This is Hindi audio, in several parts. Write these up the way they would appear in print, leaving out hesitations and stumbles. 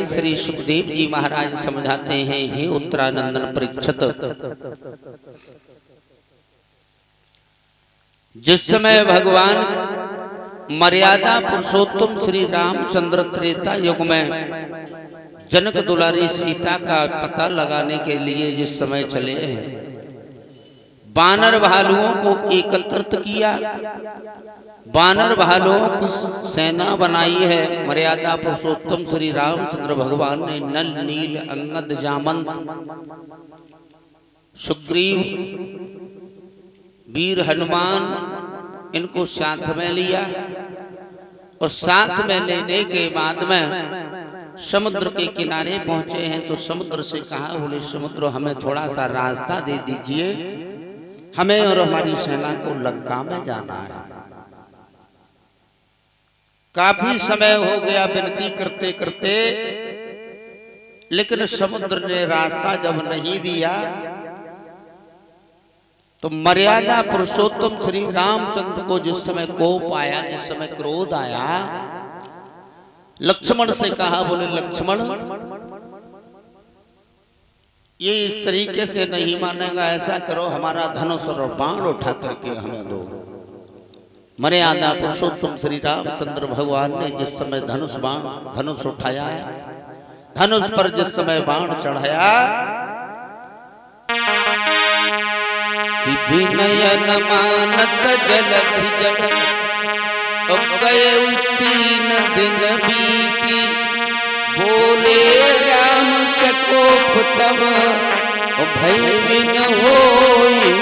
श्री सुखदेव जी महाराज समझाते हैं, हे उत्तरानंदन परीक्षित, जिस समय भगवान मर्यादा पुरुषोत्तम श्री रामचंद्र त्रेता युग में जनक दुलारी सीता का पता लगाने के लिए जिस समय चले हैं, बानर भालुओं को एकत्रित किया, बानर भालुओं की सेना बनाई है। मर्यादा पुरुषोत्तम श्री रामचंद्र भगवान ने नल नील अंगद जामंत सुग्रीव वीर हनुमान इनको साथ में लिया और साथ में लेने के बाद में समुद्र के किनारे पहुंचे हैं तो समुद्र से कहा, बोले समुद्र हमें थोड़ा सा रास्ता दे दीजिए, हमें और हमारी सेना को लंका में जाना है। काफी समय हो गया विनती करते करते, लेकिन समुद्र ने रास्ता जब नहीं दिया तो मर्यादा पुरुषोत्तम श्री रामचंद्र को जिस समय कोप आया, जिस समय क्रोध आया, लक्ष्मण से कहा, बोले लक्ष्मण ये इस तरीके से नहीं मानेगा, ऐसा करो हमारा धनुष और बाण उठा करके हमें दो। मर्यादा पुरुषोत्तम श्री रामचंद्र भगवान ने जिस समय धनुष उठाया, धनुष पर जिस समय बाण चढ़ाया कि विनयन मानत जलधि जड़ गए 3 दिन बीती, बोले राम सकोप तब भय बिन होई न।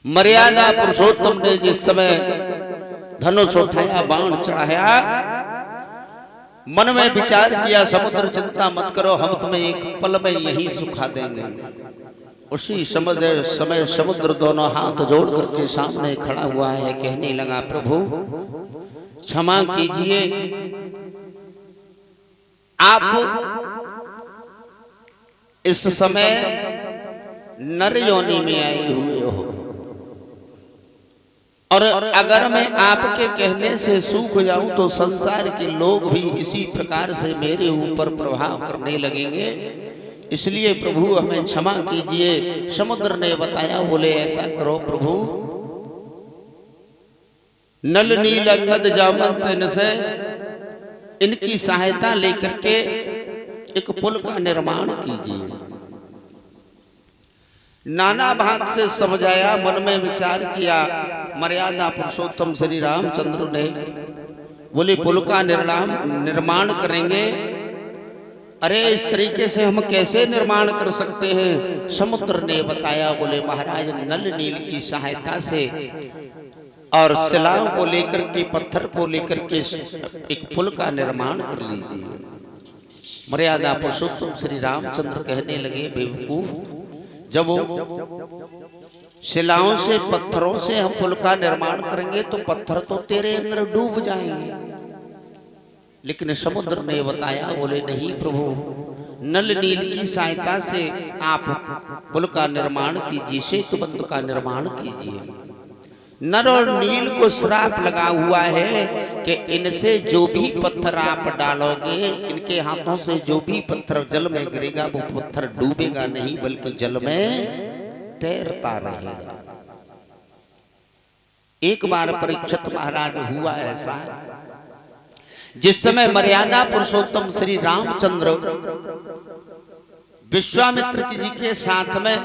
मर्यादा पुरुषोत्तम ने जिस समय धनुष उठाया, बाण चढ़ाया, मन में विचार किया, समुद्र चिंता मत करो, हम तुम्हें एक पल में यही सुखा देंगे। उसी समय समुद्र दोनों हाथ जोड़ करके सामने खड़ा हुआ है, कहने लगा, प्रभु क्षमा कीजिए, आप इस समय नर योनि में आए हुए हो और अगर मैं आपके कहने से सूख जाऊं तो संसार के लोग भी इसी प्रकार से मेरे ऊपर प्रभाव करने लगेंगे, इसलिए प्रभु हमें क्षमा कीजिए। समुद्र ने बताया, बोले ऐसा करो प्रभु, नल नील अंगद जामंत इनसे इनकी सहायता लेकर के एक पुल का निर्माण कीजिए। नाना भाग से समझाया, मन में विचार किया, मर्यादा पुरुषोत्तम श्री रामचंद्र ने बोले पुल का निर्माण करेंगे। अरे इस तरीके से हम कैसे निर्माण कर सकते हैं? समुद्र ने बताया, बोले महाराज नल नील की सहायता से और शिलाओं को लेकर के, पत्थर को लेकर के एक पुल का निर्माण कर लीजिए। मर्यादा पुरुषोत्तम श्री रामचंद्र कहने लगे, बेवकूफ, जब शिलाओं से, पत्थरों से हम पुल का निर्माण करेंगे तो पत्थर तो तेरे अंदर डूब जाएंगे। लेकिन समुद्र ने बताया, बोले नहीं प्रभु, नल नील की सहायता से आप पुल का निर्माण कीजिए, सेतु बंध का निर्माण कीजिए। नर और नील को श्राप लगा हुआ है कि इनसे जो भी पत्थर आप डालोगे, इनके हाथों से जो भी पत्थर जल में गिरेगा वो पत्थर डूबेगा नहीं बल्कि जल में तैरता रहेगा। एक बार परीक्षित महाराज हुआ ऐसा, जिस समय मर्यादा पुरुषोत्तम श्री रामचंद्र विश्वामित्र जी के साथ में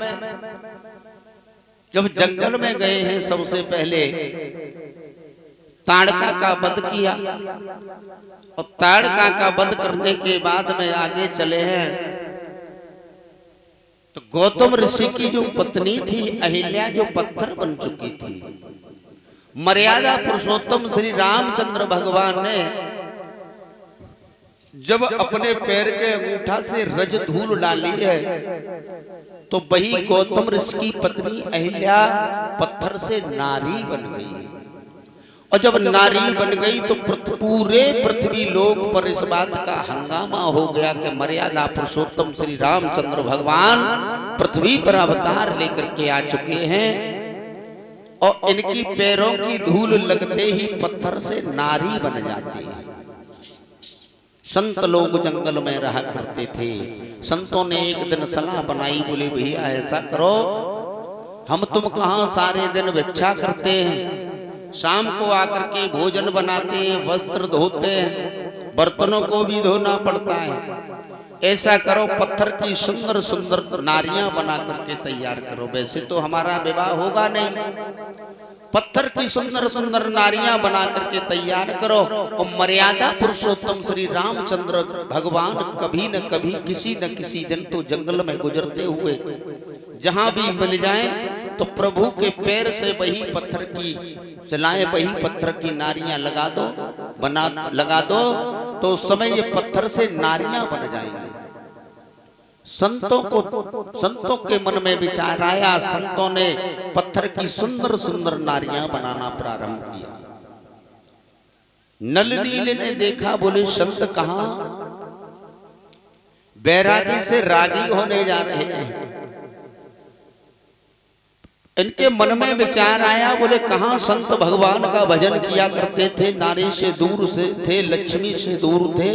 जब जंगल में गए हैं, सबसे पहले ताड़का का वध किया और ताड़का का वध करने के बाद में आगे चले हैं तो गौतम ऋषि की जो पत्नी थी अहिल्या, जो पत्थर बन चुकी थी, मर्यादा पुरुषोत्तम श्री रामचंद्र भगवान ने जब अपने पैर के अंगूठा से रज धूल डाली है तो वही गौतम ऋषि की पत्नी अहिल्या पत्थर से नारी बन गई। और जब नारी बन गई तो पूरे पृथ्वी लोक पर इस बात का हंगामा हो गया कि मर्यादा पुरुषोत्तम श्री रामचंद्र भगवान पृथ्वी पर अवतार लेकर के आ चुके हैं और इनकी पैरों की धूल लगते ही पत्थर से नारी बन जाती है। संत लोग जंगल में रहा करते थे। संतों ने एक दिन सलाह बनाई, बोले भैया ऐसा करो, हम तुम कहाँ सारे दिन भिक्षा करते हैं, शाम को आकर के भोजन बनाते हैं, वस्त्र धोते हैं, बर्तनों को भी धोना पड़ता है। ऐसा करो, पत्थर की सुंदर सुंदर नारियां बना करके तैयार करो। वैसे तो हमारा विवाह होगा नहीं, पत्थर की सुंदर सुंदर नारियां बना करके तैयार करो। और मर्यादा पुरुषोत्तम श्री रामचंद्र भगवान कभी न कभी किसी न किसी दिन तो जंगल में गुजरते हुए जहां भी मिल जाए तो प्रभु के पैर से वही पत्थर की सिलाएं, वही पत्थर की नारियां लगा दो तो उस समय ये पत्थर से नारियां बन जाएंगी। संतों के मन में विचार आया, संतों ने पत्थर की सुंदर सुंदर नारियां बनाना प्रारंभ किया। नल नील ने देखा, बोले संत कहां बैरागी से रागी होने जा रहे हैं। इनके मन में विचार आया, बोले कहां संत भगवान का भजन किया करते थे, नारी से दूर से थे, लक्ष्मी से दूर थे,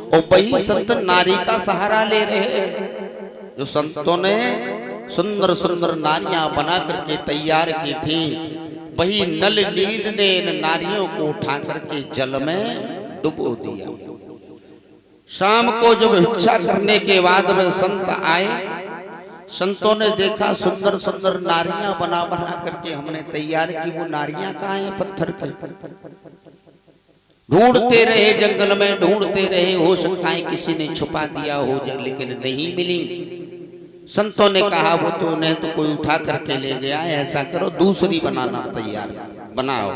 और वही संत नारी का सहारा ले रहे हैं। जो संतों ने सुंदर सुंदर नारियां बना करके तैयार की थी, वही नल नील ने इन नारियों को उठा करके जल में डुबो दिया। शाम को जब भिक्षा करने के बाद में संत आए, संतों ने देखा सुंदर सुंदर नारियां बना करके हमने तैयार की, वो नारियां कहाँ हैं पत्थर के। ढूंढते रहे, जंगल में ढूंढते रहे, हो सकता है किसी ने छुपा दिया हो, लेकिन नहीं मिली। संतों ने कहा वो तो उन्हें तो कोई उठा करके ले गया है, ऐसा करो दूसरी बनाना तैयार बनाओ,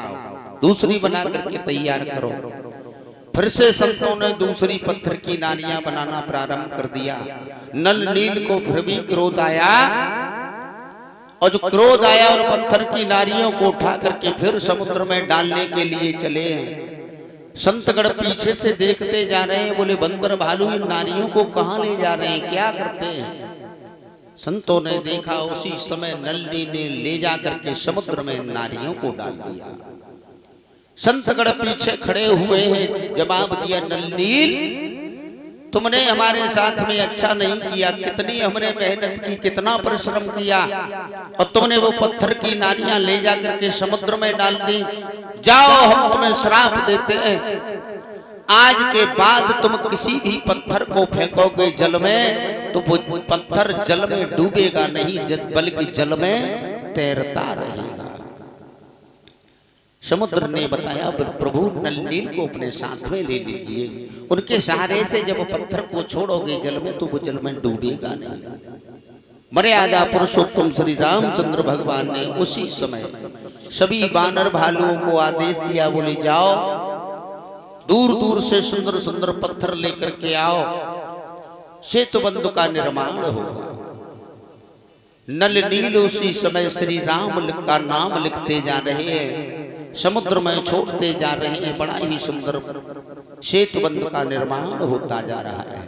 दूसरी बना करके तैयार करो। फिर से संतों ने दूसरी पत्थर की नारियां बनाना प्रारंभ कर दिया। नल नील को फिर भी क्रोध आया, और जो क्रोध आया और पत्थर की नारियों को उठा करके फिर समुद्र में डालने के लिए चले। संतगण पीछे से देखते जा रहे हैं, बोले बंदर भालू इन नारियों को कहां ले जा रहे हैं, क्या करते हैं। संतों ने देखा, उसी समय नल्ली ने ले जा करके समुद्र में नारियों को डाल दिया। संतगण पीछे खड़े हुए हैं, जवाब दिया नल्लील तुमने हमारे साथ में अच्छा नहीं किया, कितनी हमने मेहनत की, कितना परिश्रम किया, और तुमने वो पत्थर की नारियां ले जा करके समुद्र में डाल दी। जाओ हम तुम्हें श्राप देते हैं, आज के बाद तुम किसी भी पत्थर को फेंकोगे जल में तो वो पत्थर जल में डूबेगा नहीं, बल्कि जल में तैरता रहेगा। समुद्र ने बताया, प्रभु नल नील को अपने साथ में ले लीजिए, उनके सहारे से जब पत्थर को छोड़ोगे जल में तो वो जल में डूबेगा नहीं। मर्यादा पुरुषोत्तम श्री रामचंद्र भगवान ने उसी समय सभी बानर भालुओं को आदेश दिया, बोले जाओ दूर दूर से सुंदर सुंदर पत्थर लेकर के आओ, सेतु बंधु का निर्माण होगा। नल नील उसी समय श्री राम का नाम लिखते जा रहे हैं, समुद्र में छोड़ते जा रहे हैं। बड़ा ही सुंदर सेतु बंध का निर्माण होता जा रहा है।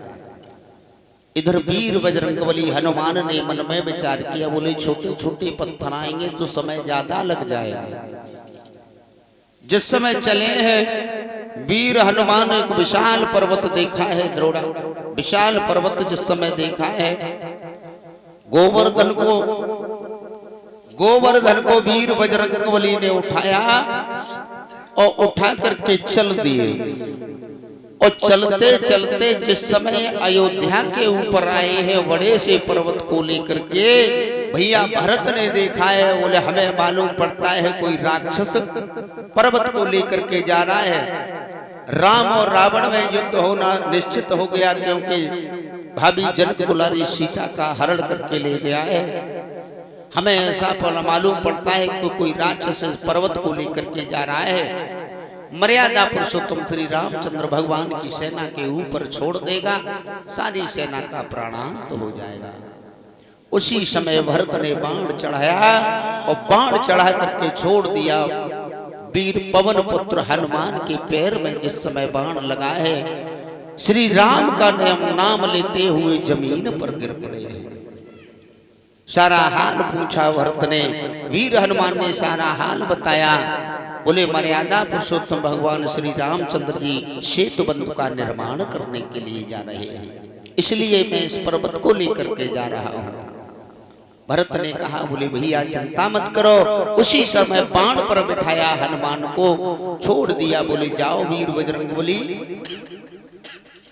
इधर वीर बजरंगबली हनुमान ने मन में विचार किया, बोले छोटे छोटे पत्थर आएंगे तो समय ज्यादा लग जाएगा। जिस समय चले हैं वीर हनुमान एक विशाल पर्वत देखा है, द्रोड़ा विशाल पर्वत जिस समय देखा है, गोवर्धन को वीर बजरंगबली ने उठाया और उठा करके चल दिए। और चलते चलते जिस समय अयोध्या के ऊपर आए हैं बड़े से पर्वत को लेकर के, भैया भरत ने देखा है, बोले हमें मालूम पड़ता है कोई राक्षस पर्वत को लेकर के जा रहा है। राम और रावण में युद्ध होना निश्चित हो गया, क्योंकि भाभी जनक दुलारी सीता का हरण करके ले गया है। हमें ऐसा मालूम पड़ता है कि कोई राक्षस पर्वत को लेकर के जा रहा है। मर्यादा पुरुषोत्तम श्री रामचंद्र भगवान की सेना के ऊपर छोड़ देगा, सारी सेना का प्राणांत हो जाएगा। उसी समय भरत ने बाण चढ़ाया और बाण चढ़ा करके छोड़ दिया। वीर पवन पुत्र हनुमान के पैर में जिस समय बाण लगा है, श्री राम का नाम लेते हुए जमीन पर गिर पड़े हैं। सारा हाल पूछा भरत ने। वीर हनुमान ने सारा हाल बताया। बोले मर्यादा पुरुषोत्तम भगवान श्री रामचंद्र जी सेतु बंधु का निर्माण करने के लिए जा रहे हैं, इसलिए मैं इस पर्वत को लेकर के जा रहा हूं। भरत ने कहा, बोले भैया चिंता मत करो। उसी समय बाण पर बिठाया हनुमान को छोड़ दिया। बोले जाओ वीर बजरंगबली,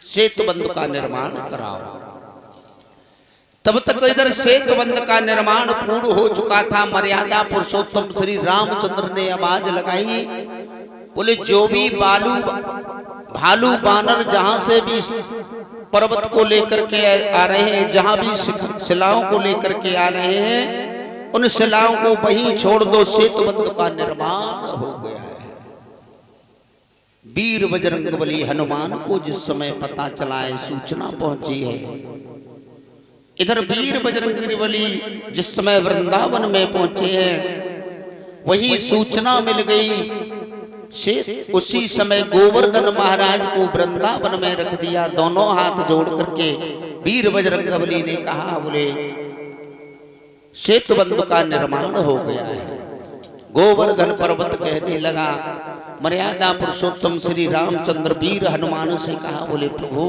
सेतु बंध का निर्माण कराओ। तब तक इधर सेतु बंध का निर्माण पूर्ण हो चुका था। मर्यादा पुरुषोत्तम श्री रामचंद्र ने आवाज लगाई। बोले जो भी भालू बानर जहां से भी पर्वत को लेकर के आ रहे हैं, जहां भी शिलाओं को लेकर के आ रहे हैं, उन शिलाओं को वहीं छोड़ दो, सेतु बंध का निर्माण हो गया है। वीर बजरंगबली हनुमान को जिस समय पता चला है, सूचना पहुंची है, इधर वीर बजरंगबली जिस समय वृंदावन में पहुंचे हैं, वही सूचना मिल गई। उसी समय गोवर्धन महाराज को वृंदावन में रख दिया। दोनों हाथ जोड़ करके वीर बजरंगबली ने कहा, बोले सेतु बंध का निर्माण हो गया है। गोवर्धन पर्वत कहने लगा। मर्यादा पुरुषोत्तम श्री रामचंद्र वीर हनुमान से कहा, बोले प्रभु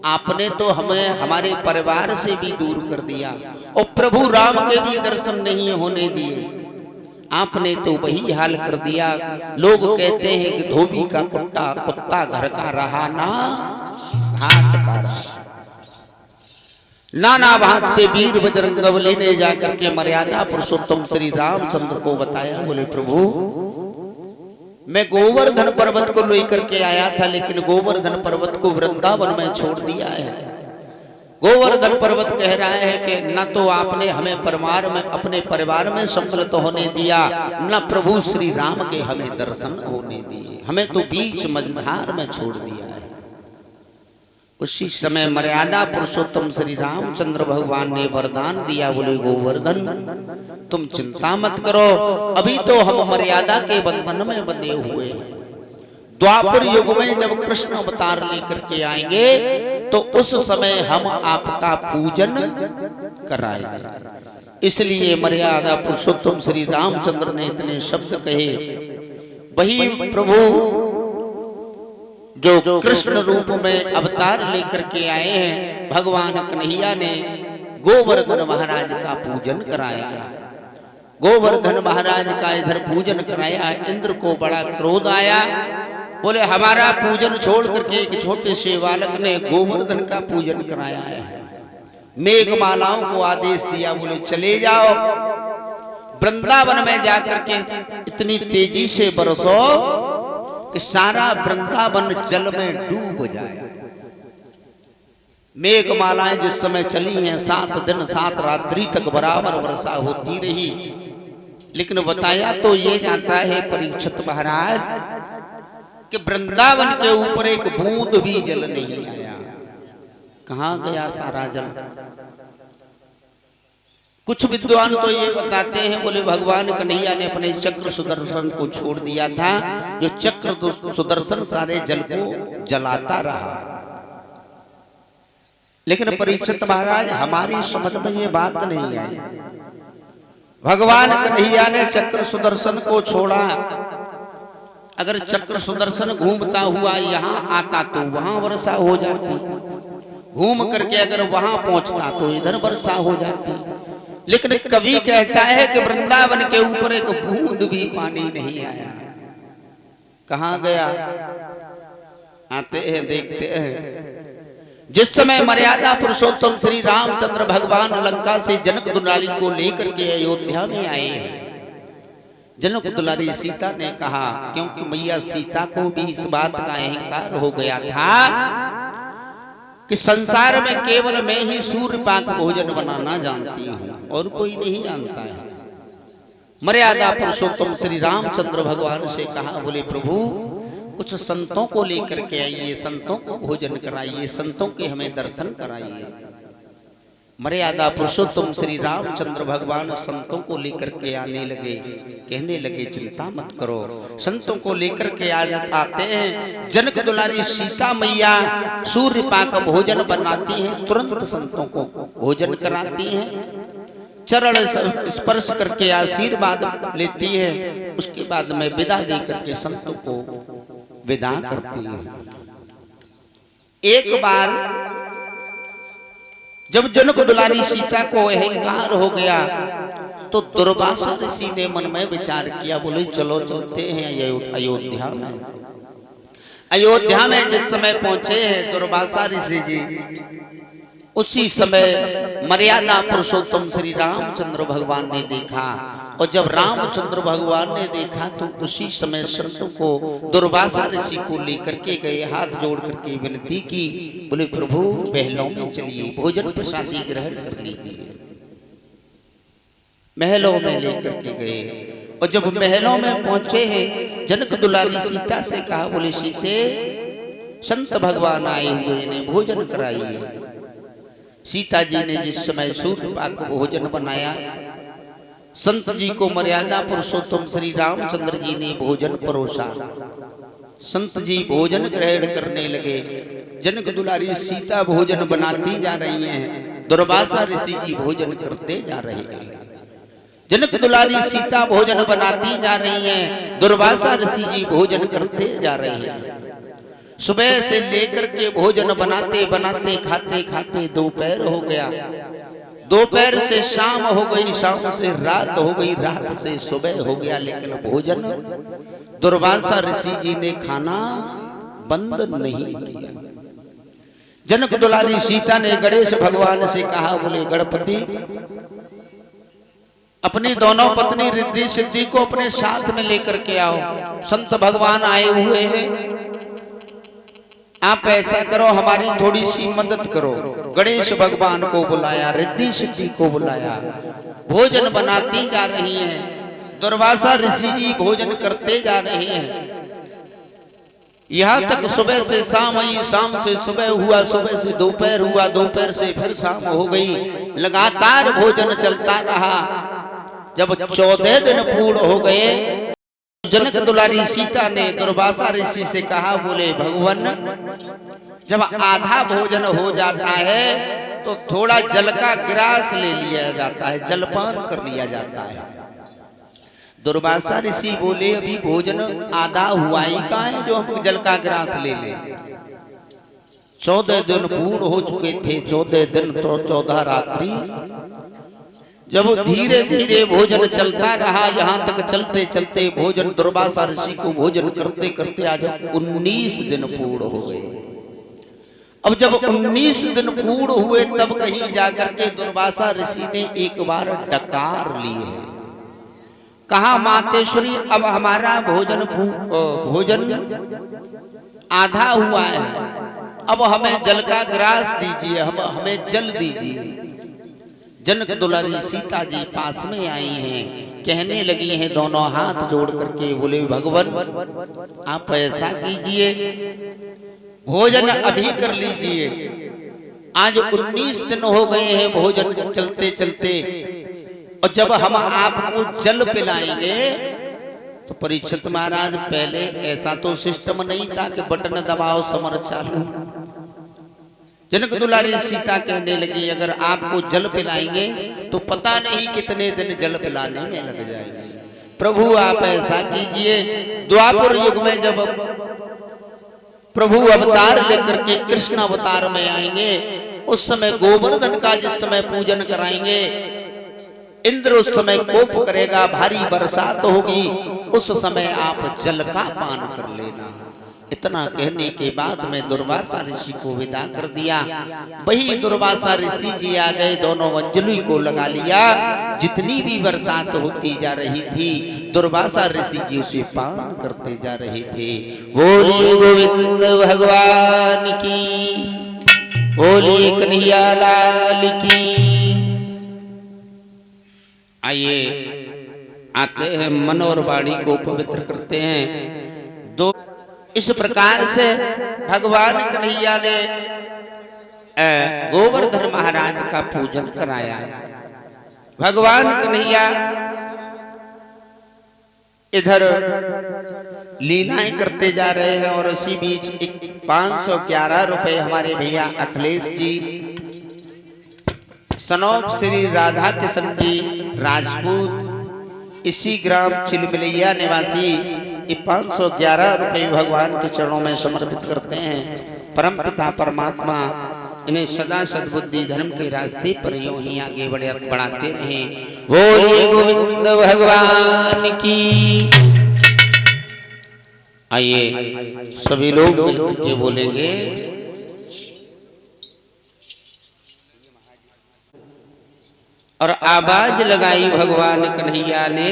आपने तो हमें हमारे परिवार से भी दूर कर दिया और प्रभु राम के भी दर्शन नहीं होने दिए। आपने तो वही हाल कर दिया। लोग कहते हैं कि धोबी का कुत्ता घर का रहा ना हाथ का रहा। नाना भाग से वीर बजरंगबली ने जाकर के मर्यादा पुरुषोत्तम श्री रामचंद्र को बताया। बोले प्रभु मैं गोवर्धन पर्वत को लेकर के आया था, लेकिन गोवर्धन पर्वत को वृंदावन में छोड़ दिया है। गोवर्धन पर्वत कह रहा है कि न तो आपने हमें अपने परिवार में सम्मिलित होने दिया, न प्रभु श्री राम के हमें दर्शन होने दिए, हमें तो बीच मझधार में छोड़ दिया है। उसी समय मर्यादा पुरुषोत्तम श्री रामचंद्र भगवान ने वरदान दिया। बोले गोवर्धन तुम चिंता मत करो, अभी तो हम मर्यादा के बंधन में बंधे हुए हैं। द्वापर युग में जब कृष्ण अवतार लेकर के आएंगे तो उस समय हम आपका पूजन कराएंगे। इसलिए मर्यादा पुरुषोत्तम श्री रामचंद्र ने इतने शब्द कहे। वही प्रभु जो कृष्ण रूप में अवतार लेकर के आए हैं, भगवान कन्हैया ने गोवर्धन महाराज का पूजन कराया। गोवर्धन महाराज का इधर पूजन कराया। इंद्र को बड़ा क्रोध आया। बोले हमारा पूजन छोड़ करके एक छोटे से बालक ने गोवर्धन का पूजन कराया है। मेघमालाओं को आदेश दिया। बोले चले जाओ वृंदावन में जाकर के इतनी तेजी से बरसो कि सारा वृंदावन जल में डूब जाए। मेघमालाएं जिस समय चली हैं, 7 दिन 7 रात्रि तक बराबर वर्षा होती रही, लेकिन बताया तो ये जाता है परीक्षित महाराज कि वृंदावन के ऊपर एक बूंद भी जल नहीं आया। कहां गया सारा जल? कुछ विद्वान तो ये बताते हैं, बोले भगवान कन्हैया ने अपने चक्र सुदर्शन को छोड़ दिया था। जो चक्र सुदर्शन सारे जल को जलाता रहा। लेकिन परीक्षित महाराज हमारी समझ में ये बात नहीं आई। भगवान कन्हैया ने चक्र सुदर्शन को छोड़ा। अगर चक्र सुदर्शन घूमता हुआ यहाँ आता तो वहां वर्षा हो जाती, घूम करके अगर वहां पहुंचता तो इधर वर्षा हो जाती। लेकिन कवि कहता है कि वृंदावन के ऊपर एक बूंद भी पानी नहीं आया। कहां गया? आते हैं देखते हैं। जिस समय मर्यादा पुरुषोत्तम श्री रामचंद्र भगवान लंका से जनक दुलारी को लेकर के अयोध्या में आए हैं, जनक दुलारी सीता ने कहा, क्योंकि मैया सीता को भी इस बात का अहंकार हो गया था कि संसार में केवल मैं ही सूर्य पाक भोजन बनाना जानती हूं और कोई नहीं जानता है। मर्यादा पुरुषोत्तम श्री रामचंद्र भगवान से कहा, बोले प्रभु कुछ संतों को लेकर के आइए, संतों को भोजन कराइए, संतों के हमें दर्शन कराइए। मर्यादा पुरुषोत्तम श्री रामचंद्र भगवान संतों को लेकर के आने लगे। कहने लगे चिंता मत करो, संतों को लेकर के आते हैं। जनक दुलारी सीता मैया सूर्य पाक भोजन बनाती हैं, तुरंत संतों को भोजन कराती हैं। चरण स्पर्श करके आशीर्वाद लेती है, उसके बाद में विदा दे करके संतों को विदा करती है। एक बार जब जनक दुलारी सीता को अहंकार हो गया तो दुर्वासा ऋषि ने मन में विचार किया, बोले चलो चलते हैं अयोध्या में। अयोध्या में जिस समय पहुंचे हैं दुर्वासा ऋषि जी, उसी समय मर्यादा पुरुषोत्तम श्री रामचंद्र भगवान ने देखा। और जब रामचंद्र भगवान ने देखा तो उसी समय संतों को दुर्वासा ऋषि को लेकर के गए, हाथ जोड़ करके विनती की, बोले प्रभु महलों में चलिए, भोजन प्रसादी ग्रहण कर लीजिए। महलों में लेकर के गए और जब महलों में पहुंचे हैं जनक दुलारी सीता से कहा, बोले सीते संत भगवान आए हुए ने भोजन कराइए। सीता जी ने जिस समय सूर्यपाक भोजन बनाया, संत जी को मर्यादा पुरुषोत्तम श्री रामचंद्र जी ने भोजन परोसा। संत जी भोजन ग्रहण करने लगे। जनक दुलारी सीता भोजन बनाती जा रही हैं, दुर्वासा ऋषि जी भोजन करते जा रहे हैं। जनक दुलारी सीता भोजन बनाती जा रही हैं, दुर्वासा ऋषि जी भोजन करते जा रहे हैं। सुबह से लेकर के भोजन बनाते बनाते खाते खाते दोपहर हो गया, दोपहर से शाम हो गई, शाम से रात हो गई, रात से सुबह हो गया, लेकिन भोजन दुर्वासा ऋषि जी ने खाना बंद नहीं किया। जनक दुलारी सीता ने गणेश भगवान से कहा, बोले गणपति अपनी दोनों पत्नी रिद्धि सिद्धि को अपने साथ में लेकर के आओ, संत भगवान आए हुए हैं, आप ऐसा करो हमारी थोड़ी सी मदद करो। गणेश भगवान को बुलाया, रिद्धि सिद्धि को बुलाया, भोजन बनाती जा रही हैं, दुर्वासा ऋषि जी भोजन करते जा रहे हैं। यहाँ तक सुबह से शाम आई, शाम से सुबह हुआ, सुबह से दोपहर हुआ, दोपहर से फिर शाम हो गई, लगातार भोजन चलता रहा। जब 14 दिन पूर्ण हो गए, जनक दुलारी सीता ने दुर्वासा ऋषि से कहा, बोले भगवान जब आधा भोजन हो जाता है तो थोड़ा जल का गिलास ले लिया जाता है, जलपान कर लिया जाता है। दुर्वासा ऋषि बोले अभी भोजन आधा हुआ ही कहाँ है जो हम जल का गिलास ले ले। 14 दिन पूर्ण हो चुके थे, 14 दिन तो 14 रात्रि। जब धीरे धीरे भोजन चलता रहा, यहाँ तक चलते चलते भोजन दुर्वासा ऋषि को भोजन करते करते आज 19 दिन पूर्ण हो गए। अब जब 19 दिन पूर्ण हुए तब कहीं जाकर के दुर्वासा ऋषि ने एक बार डकार ली है, कहा मातेश्वरी अब हमारा भोजन आधा हुआ है, अब हमें जल का गिलास दीजिए, हमें जल दीजिए। जनक दुलारी सीता जी पास में आई हैं, कहने लगी हैं दोनों हाथ जोड़ करके, बोले भगवान आप ऐसा कीजिए भोजन अभी कर लीजिए, आज 19 दिन हो गए हैं भोजन चलते चलते, और जब हम आपको जल पिलाएंगे तो परीक्षित महाराज पहले ऐसा तो सिस्टम नहीं था कि बटन दबाओ समर चालू। जनक दुलारी सीता कहने लगी अगर आपको जल पिलाएंगे तो पता नहीं कितने दिन जल पिलाने में लग जाएंगे, प्रभु आप ऐसा कीजिए। द्वापर युग में जब प्रभु अवतार लेकर के कृष्ण अवतार में आएंगे, उस समय गोवर्धन का जिस समय पूजन कराएंगे, इंद्र उस समय कोप करेगा, भारी बरसात होगी, उस समय आप जल का पान कर लेना। इतना कहने के बाद में दुर्वासा ऋषि को विदा कर दिया। वही दुर्वासा ऋषि जी आ गए, दोनों अंजलि को लगा लिया। जितनी भी बरसात होती जा रही थी दुर्वासा ऋषि जी उसे पान करते जा रहे थे। बोलिए गोविंद भगवान की, बोलिए कन्हैया लाल की। आइए आते हैं मन और वाणी को पवित्र करते हैं। दो इस प्रकार से भगवान कन्हैया ने गोवर्धन महाराज का पूजन कराया। भगवान कन्हैया इधर लीलाएं करते जा रहे हैं और उसी बीच 511 रुपए हमारे भैया अखिलेश जी सनोप श्री राधा किशन जी राजपूत इसी ग्राम चिलमिलैया निवासी ये 511 रुपये भगवान के चरणों में समर्पित करते हैं। परम पिता परमात्मा इन्हें सदा सद्बुद्धि धर्म के रास्ते पर यूं ही आगे बढ़ाते रहे। बोलिए गोविंद भगवान की। आइए सभी लोग मिलकर के बोलेंगे और आवाज लगाई भगवान कन्हैया ने।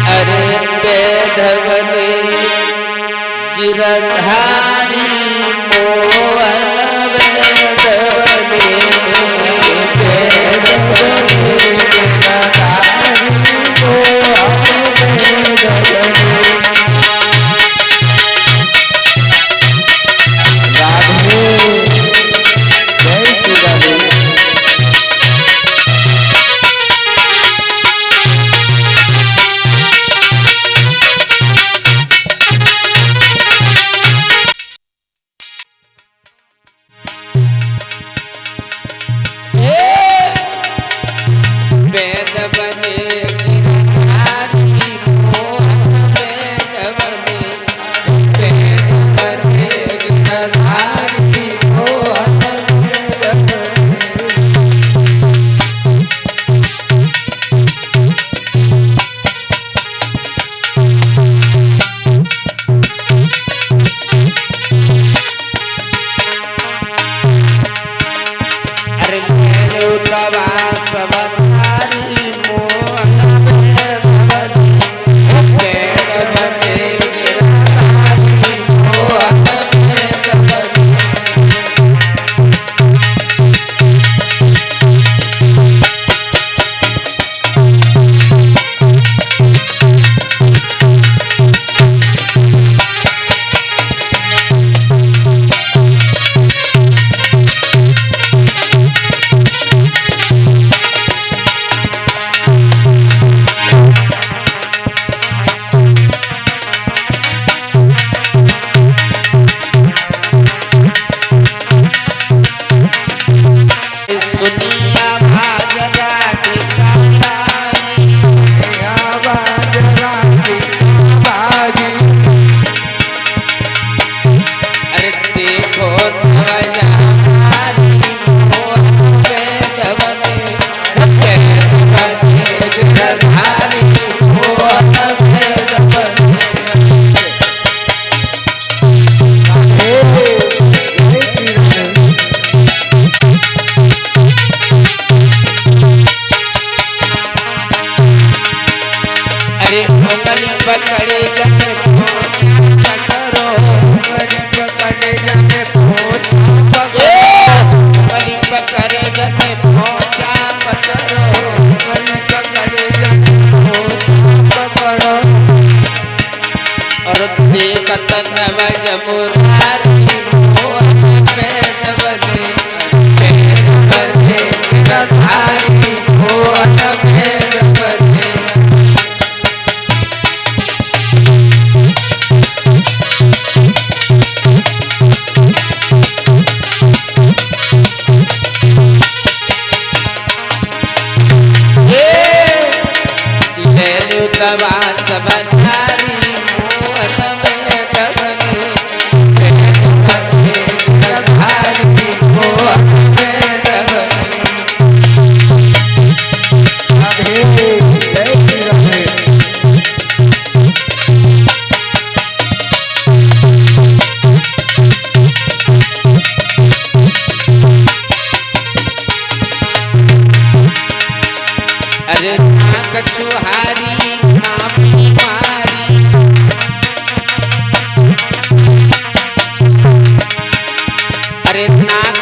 अरे बेधवने गिरधारी मोहन बेधवने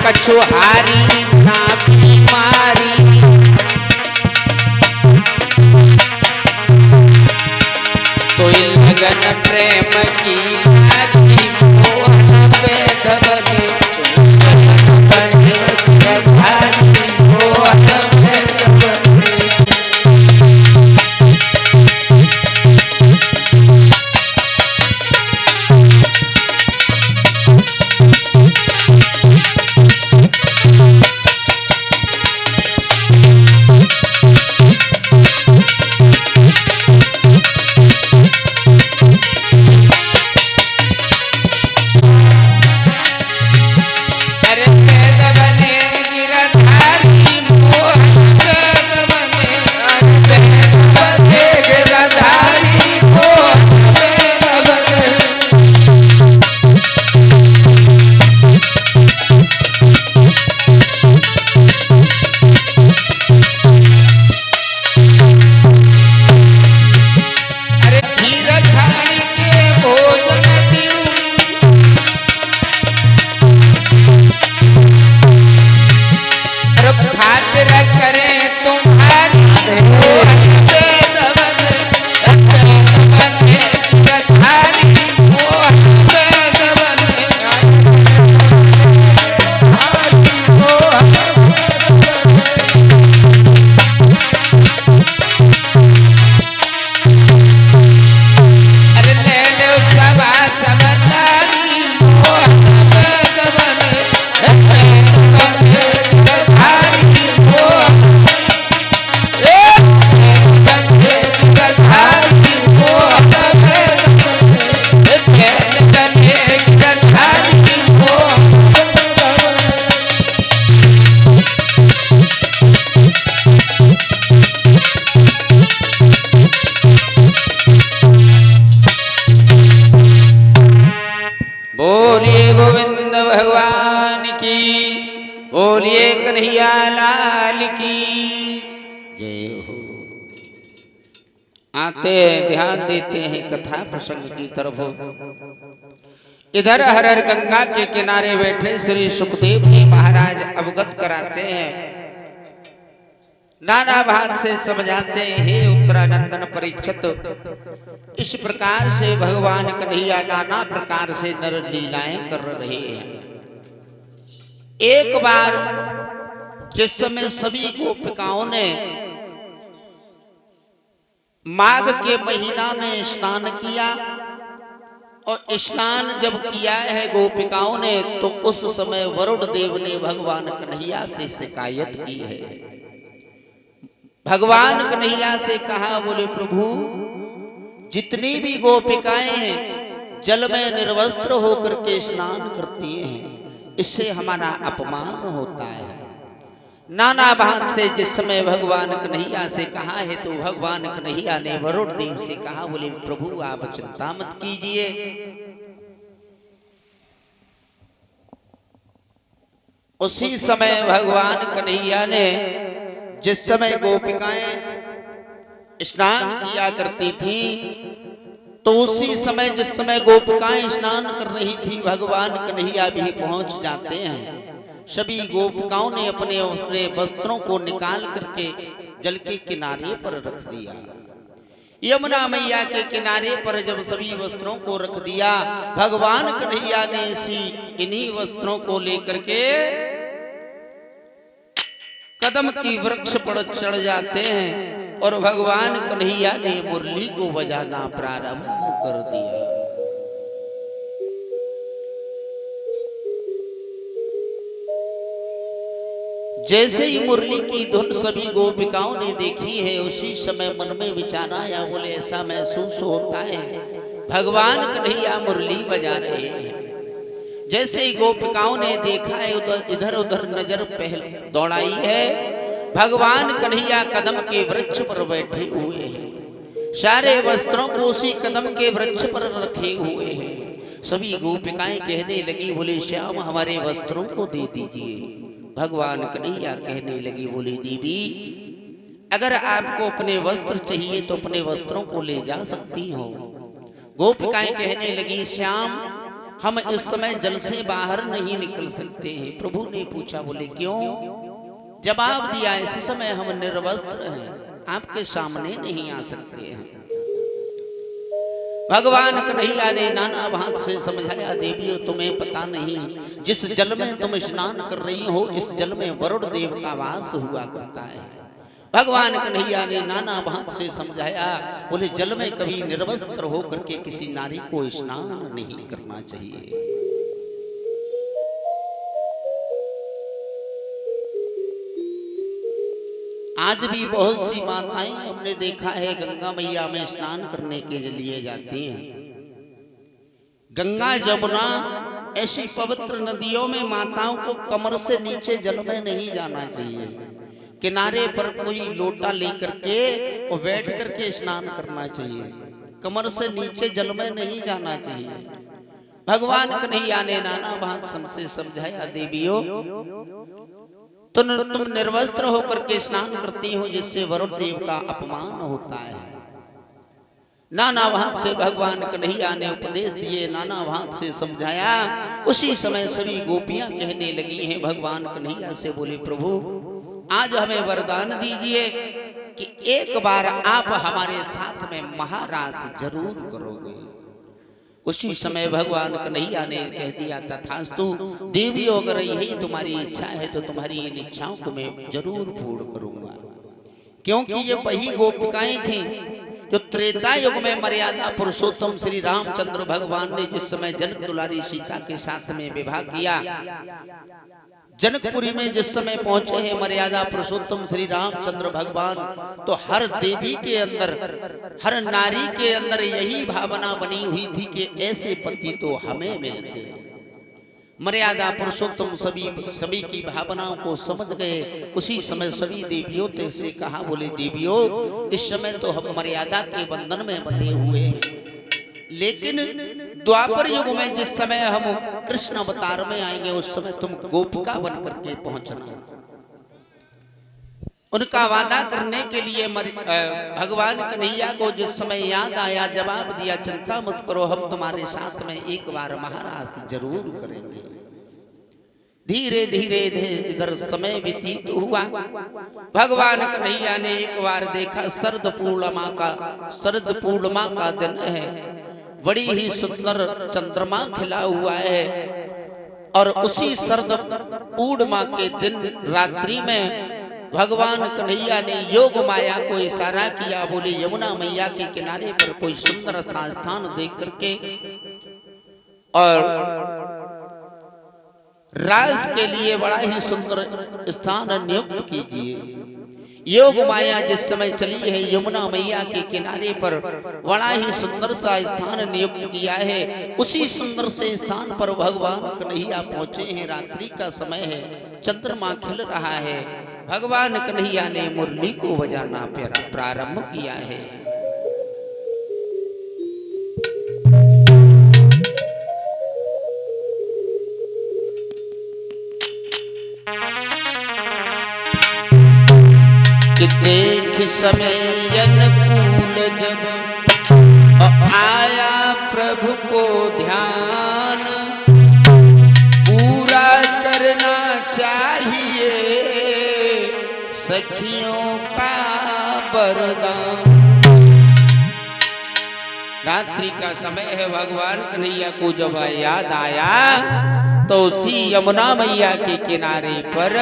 कछुहारी ना बीमारी तो लगन प्रेम की लाजी मोहन बेधवने गिरधारी मोहन बेधवने। बोलिए कन्हैया लाल की जय हो। आते हैं, ध्यान देते हैं कथा प्रसंग की तरफ। इधर हर हर गंगा के किनारे बैठे श्री सुखदेव जी महाराज अवगत कराते हैं, नाना भाग से समझाते हैं, हे उत्तरानंदन परीक्षित, इस प्रकार से भगवान कन्हैया नाना प्रकार से नर लीलाएं कर रहे हैं। एक बार जिस समय सभी गोपिकाओं ने माघ के महीना में स्नान किया और स्नान जब किया है गोपिकाओं ने, तो उस समय वरुण देव ने भगवान कन्हैया से शिकायत की है। भगवान कन्हैया से कहा, बोले प्रभु जितनी भी गोपिकाएं हैं जल में निर्वस्त्र होकर के स्नान करती हैं, इससे हमारा अपमान होता है। नाना भाग से जिस समय भगवान कन्हैया से कहा है, तो भगवान कन्हैया ने वरुण देव से कहा, बोले प्रभु आप चिंता मत कीजिए, उसी समय भगवान कन्हैया ने जिस समय गोपिकाएं स्नान किया करती थी, तो उसी समय जिस समय गोपिकाएं स्नान कर रही थी, भगवान कन्हैया भी पहुंच जाते हैं। सभी गोपिकाओं ने अपने अपने वस्त्रों को निकाल करके जल के किनारे पर रख दिया। यमुना मैया के किनारे पर जब सभी वस्त्रों को रख दिया, भगवान कन्हैया ने इन्हीं वस्त्रों को लेकर के कदम की वृक्ष पर चढ़ जाते हैं और भगवान कन्हैया ने मुरली को बजाना प्रारंभ कर दिया। जैसे ही मुरली की धुन सभी गोपिकाओं ने देखी है, उसी समय मन में विचार आया, बोले ऐसा महसूस होता है भगवान कन्हैया मुरली बजा रहे हैं। जैसे ही गोपिकाओं ने देखा है, इधर उधर नजर पहल दौड़ाई है, भगवान कन्हैया कदम के वृक्ष पर बैठे हुए हैं, सारे वस्त्रों को उसी कदम के वृक्ष पर रखे हुए हैं। सभी गोपिकाएं कहने लगी, बोले श्याम हमारे वस्त्रों को दे दीजिए। भगवान कन्हैया कहने लगी, बोले देवी अगर आपको अपने वस्त्र चाहिए तो अपने वस्त्रों को ले जा सकती हो। गोपिकाएं कहने लगी, श्याम हम इस समय जल से बाहर नहीं निकल सकते हैं। प्रभु ने पूछा, बोले क्यों? जवाब दिया, इस समय हम निर्वस्त्र हैं, आपके सामने नहीं आ सकते हैं। भगवान कन्हैया ने नाना भाग से समझाया, देवी तुम्हें पता नहीं, जिस जल में तुम स्नान कर रही हो, इस जल में वरुण देव का वास हुआ करता है। भगवान कन्हैया ने नाना भाग से समझाया, बोले जल में कभी निर्वस्त्र होकर के किसी नारी को स्नान नहीं करना चाहिए। आज भी बहुत सी माताएं हमने देखा है गंगा मैया में स्नान करने के लिए जाती हैं। गंगा जमुना ऐसी पवित्र नदियों में माताओं को कमर से नीचे जल में नहीं जाना चाहिए। किनारे पर कोई लोटा लेकर के और बैठ करके स्नान करना चाहिए, कमर से नीचे जल में नहीं जाना चाहिए। भगवान कन्हैया ने नाना भाग से समझाया, देवियों तुम निर्वस्त्र होकर के स्नान करती हो, जिससे वरुण देव का अपमान होता है। नाना भाग से भगवान कन्हैया ने उपदेश दिए, नाना भाग से समझाया। उसी समय सभी गोपियां कहने लगी हैं भगवान कन्हैया से, बोले प्रभु आज हमें वरदान दीजिए कि एक बार आप हमारे साथ में महारास जरूर करोगे। उसी समय भगवान कन्हैया ने कह दिया, तथास्तु देवी अगर यही तुम्हारी इच्छा है तो तुम्हारी इन इच्छाओं को मैं जरूर पूर्ण करूंगा। क्योंकि ये वही गोपिकाएं थी जो त्रेता युग में मर्यादा पुरुषोत्तम श्री रामचंद्र भगवान ने जिस समय जनक दुलारी सीता के साथ में विवाह किया, जनकपुरी में जिस समय पहुंचे हैं मर्यादा पुरुषोत्तम श्री रामचंद्र भगवान, तो हर देवी के अंदर, हर नारी के अंदर यही भावना बनी हुई थी कि ऐसे पति तो हमें मिलते। मर्यादा पुरुषोत्तम सभी की भावनाओं को समझ गए। उसी समय सभी देवियों से कहा, बोले देवियों इस समय तो हम मर्यादा के बंधन में बंधे हुए हैं, लेकिन द्वापर युग में जिस समय हम कृष्ण अवतार में आएंगे उस समय तुम गोपिका बन करके पहुंचना। उनका वादा करने के लिए भगवान कन्हैया को जिस समय याद आया, जवाब दिया, चिंता मत करो, हम तुम्हारे साथ में एक बार महाराज जरूर करेंगे। धीरे धीरे इधर समय व्यतीत हुआ। भगवान कन्हैया ने एक बार देखा, शरद पूर्णिमा का दिन है, बड़ी ही सुंदर चंद्रमा खिला हुआ है। और उसी शरद पूर्णिमा के दिन रात्रि में भगवान कन्हैया ने योग माया को इशारा किया, बोले यमुना मैया के किनारे पर कोई सुंदर सा स्थान देख करके और राज के लिए बड़ा ही सुंदर स्थान नियुक्त कीजिए। योग माया जिस समय चली है यमुना मैया के किनारे पर बड़ा ही सुंदर सा स्थान नियुक्त किया है। उसी सुंदर से स्थान पर भगवान कन्हैया पहुंचे हैं। रात्रि का समय है, चंद्रमा खिल रहा है। भगवान कन्हैया ने मुरली को बजाना प्रारंभ किया है। कि देख समय अनुकूल जब आया प्रभु को ध्यान, पूरा करना चाहिए सखियों का वरदान। रात्रि का समय है, भगवान कन्हैया को जब याद आया तो उसी यमुना मैया के किनारे पर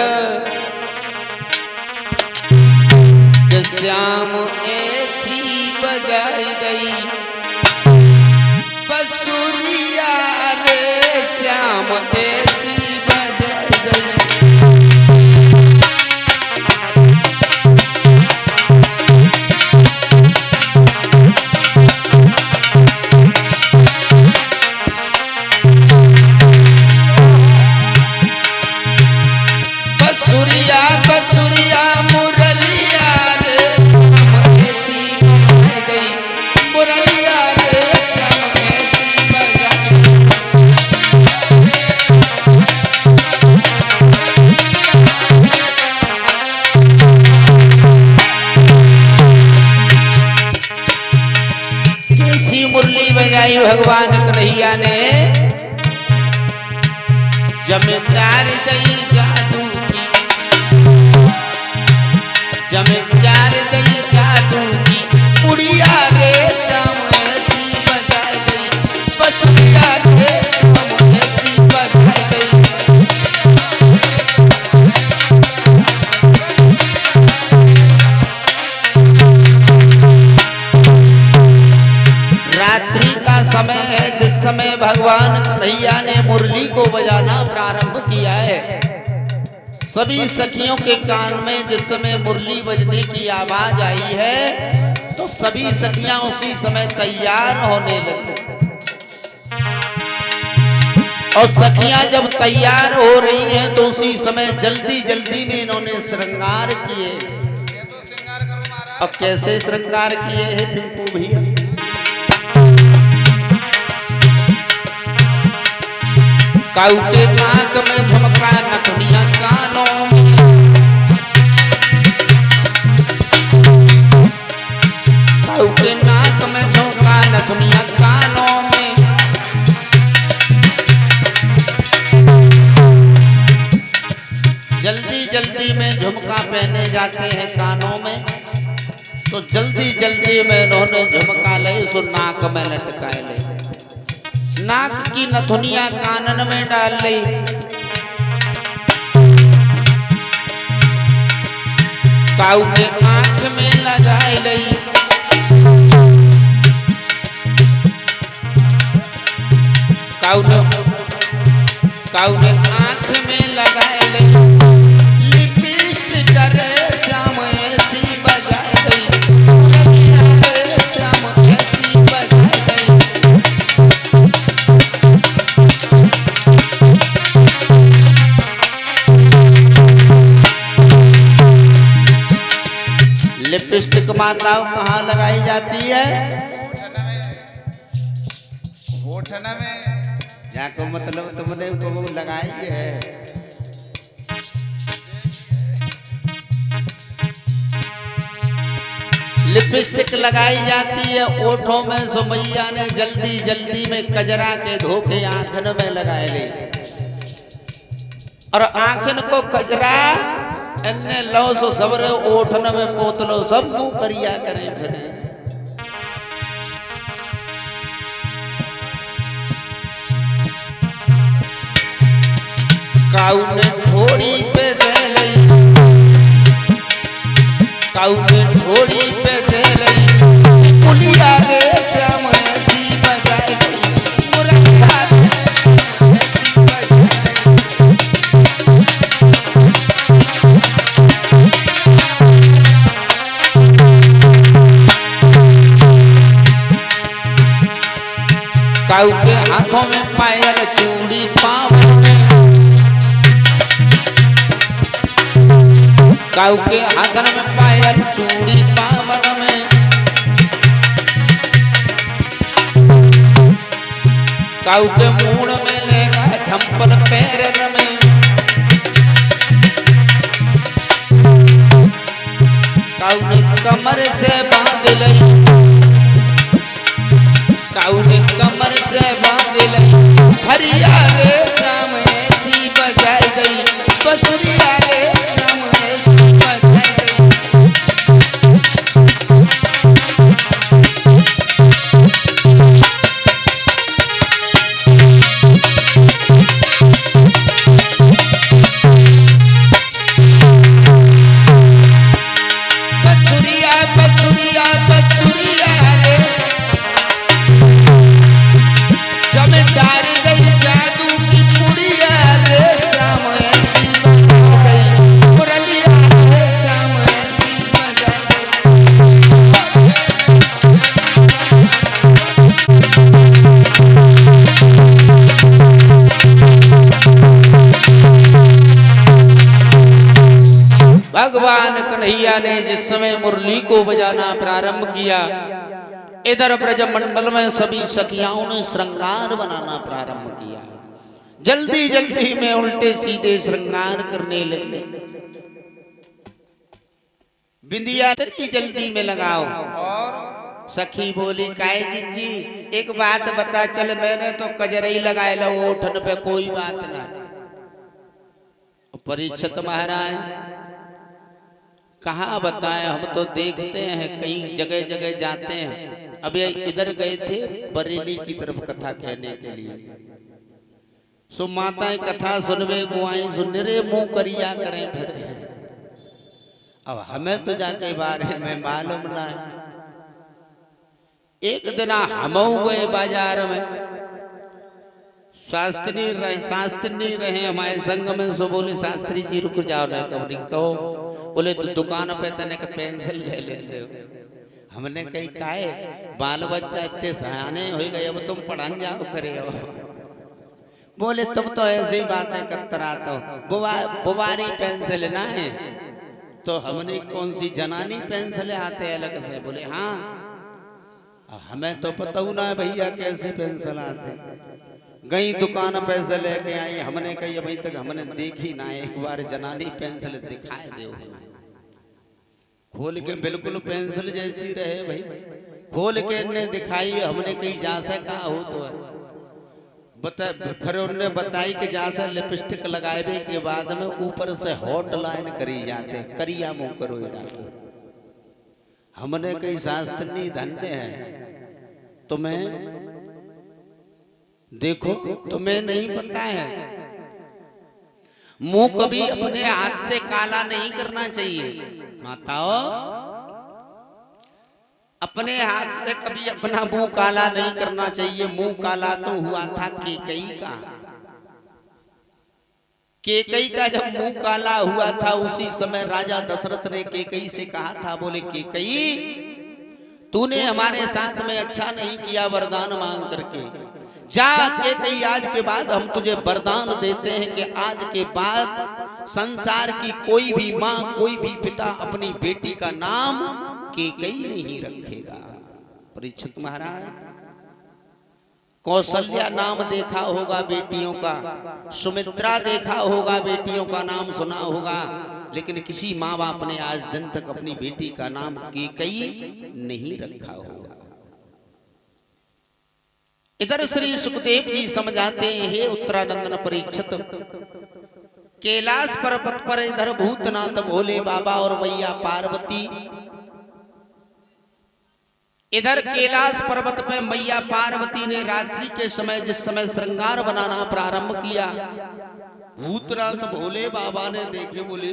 श्याम ऐसी बजाई गई बंसुरिया रे, श्याम ऐसी बजाई गई। बंसुरिया बंसुरिया मुरलिया बजाई भगवान कन्हैया ने। जमींदार दई जादू की, जमींदार दई जादू की उड़िया रे, श्याम ऐसी बजाई गई बंसुरिया रे, श्याम ऐसी बजाई गई। रात्रि का समय है, जिस समय भगवान कन्हैया ने मुरली को बजाना प्रारंभ किया है। सभी सखियों के कान में जिस समय मुरली बजने की आवाज आई है तो सभी सखियां उसी समय तैयार होने लगी। और सखियां जब तैयार हो रही हैं तो उसी समय जल्दी जल्दी में इन्होंने श्रृंगार किए। अब कैसे श्रृंगार किए हैं पिंकू भैया? काऊ के नाक में झुमका, नथुनिया कानों में, काऊ के नाक में झुमका, नथुनिया कानों में। जल्दी जल्दी में झुमका पहने जाते हैं कानों में, तो जल्दी जल्दी में इन्होंने झुमका ले सो नाक में लटकाए ले, नाक की नथुनिया कानन में डाल ली। काऊ के आंख में लगाए ली, काऊ ने आंख में लगाए ली। लिपस्टिक करे श्याम ऐसी बजाए गई, श्याम ऐसी बजाए गई। लिपस्टिक माताओं कहाँ लगाई जाती है? ओठन में जाको मतलब तुमने को लगाई है। लिपस्टिक लगाई जाती है ओठों में, सुमैया ने जल्दी जल्दी में कजरा के धोखे आंखन में लगाए ले, और आंखन को कजरा इन्ने लो सो सबरे ओठन में पोतलो सब मुंह करिया करें फिर। काऊ ने थोड़ी पे दे लई, काऊ ने थोड़ी पे दे लई, कुलिया रे श्याम ऐसी बजाए गई मुरखा काऊ के हाथों में पायल चूड़ी पाँव में, काऊ के हाथन में पायल चूड़ी पावन में, काऊ के मूण में लेगा झंपल पैरन में, काऊ ने कमर से बांध लई, काऊ ने कमर से बांध लई, हरिया रे श्याम ऐसी बजाई गई बसुरिया रे श्याम ऐसी बजाई गई। बसुरिया बसुरिया बसुरिया रे जमींदार गई जादू की कुड़िया रे श्याम ऐसी बजाई गई मुरलिया रे श्याम ऐसी बजाई गई। भगवान कन्हैया ने जिस समय मुरली को बजाना प्रारंभ किया, इधर ब्रजमंडल में सभी सखियाओं ने श्रृंगार बनाना प्रारंभ किया। जल्दी जल्दी में उल्टे सीधे श्रृंगार करने लगे। बिंदिया इतनी जल्दी में लगाओ। और सखी बोली काहे जी एक बात बता चल, मैंने तो कजरई लगाए लो ओठन पे, कोई बात ना। परीक्षित महाराज कहाँ बताएं, हम तो देखते हैं कई जगह जगह जाते हैं। अभी इधर गए थे बरेली की तरफ कथा कहने के लिए, सो माताएं कथा सुनवे गुआई सुन रे मुंह करिया करें फिर। अब हमें तो जाके बारे में मालूम ना है। एक दिन हम गए बाजार में, शास्त्री रहे हमारे संग में, सो बोले शास्त्री जी रुक जाओ ना, कभी कहो। बोले तो दुकान पे तने का पेंसिल ले लेते हो। हमने कही काहे, बाल बच्चा इतने सयाने हो गए, अब तुम पढ़ान जाओ करे हो। बोले तुम तो ऐसी बातें करते हो, बुवारी पेंसिल ना है तो हमने कौन सी जनानी पेंसिल आते हैं अलग से। बोले हाँ, हमें तो पता ही ना है भैया कैसी पेंसिल आते। गई दुकान पैसे लेके आई, हमने कही अभी तक हमने देखी ना, एक बार जनानी पेंसिल दिखाए दो। खोल के बिल्कुल पेंसिल जैसी रहे भाई, खोल के इन्हें दिखाई, हमने कही जैसा कहा हो तो है बता। फिर उन्होंने बताई कि जैसा लिपस्टिक लगाए के बाद में ऊपर से हॉट लाइन करी जाते, करिया मुंह करो जाते। हमने कही शास्त्री धन्य है तुम्हें, देखो तुम्हें नहीं पता है मुंह कभी अपने हाथ से काला नहीं करना चाहिए। माताओं, अपने हाथ से कभी अपना मुंह काला नहीं करना चाहिए। मुंह काला तो हुआ था केकई का। केकई का जब मुंह काला हुआ था, उसी समय राजा दशरथ ने केकई से कहा था, बोले केकई तूने हमारे साथ में अच्छा नहीं किया वरदान मांग करके, जा केकई आज के बाद हम तुझे वरदान देते हैं कि आज के बाद संसार की कोई भी माँ कोई भी पिता अपनी बेटी का नाम केकई नहीं रखेगा। परीक्षित महाराज कौशल्या नाम देखा होगा बेटियों का, सुमित्रा देखा होगा, बेटियों का नाम सुना होगा, लेकिन किसी माँ बाप ने आज दिन तक अपनी बेटी का नाम कैकेयी नहीं रखा होगा। इधर श्री सुखदेव जी समझाते हैं, हे उत्तरानंदन परीक्षित, कैलाश पर्वत पर इधर भूतनाथ भोले बाबा और मैया पार्वती, इधर कैलाश पर्वत पे मैया पार्वती ने रात्रि के समय जिस समय श्रृंगार बनाना प्रारंभ किया, भूतनाथ भोले बाबा ने देखे, बोले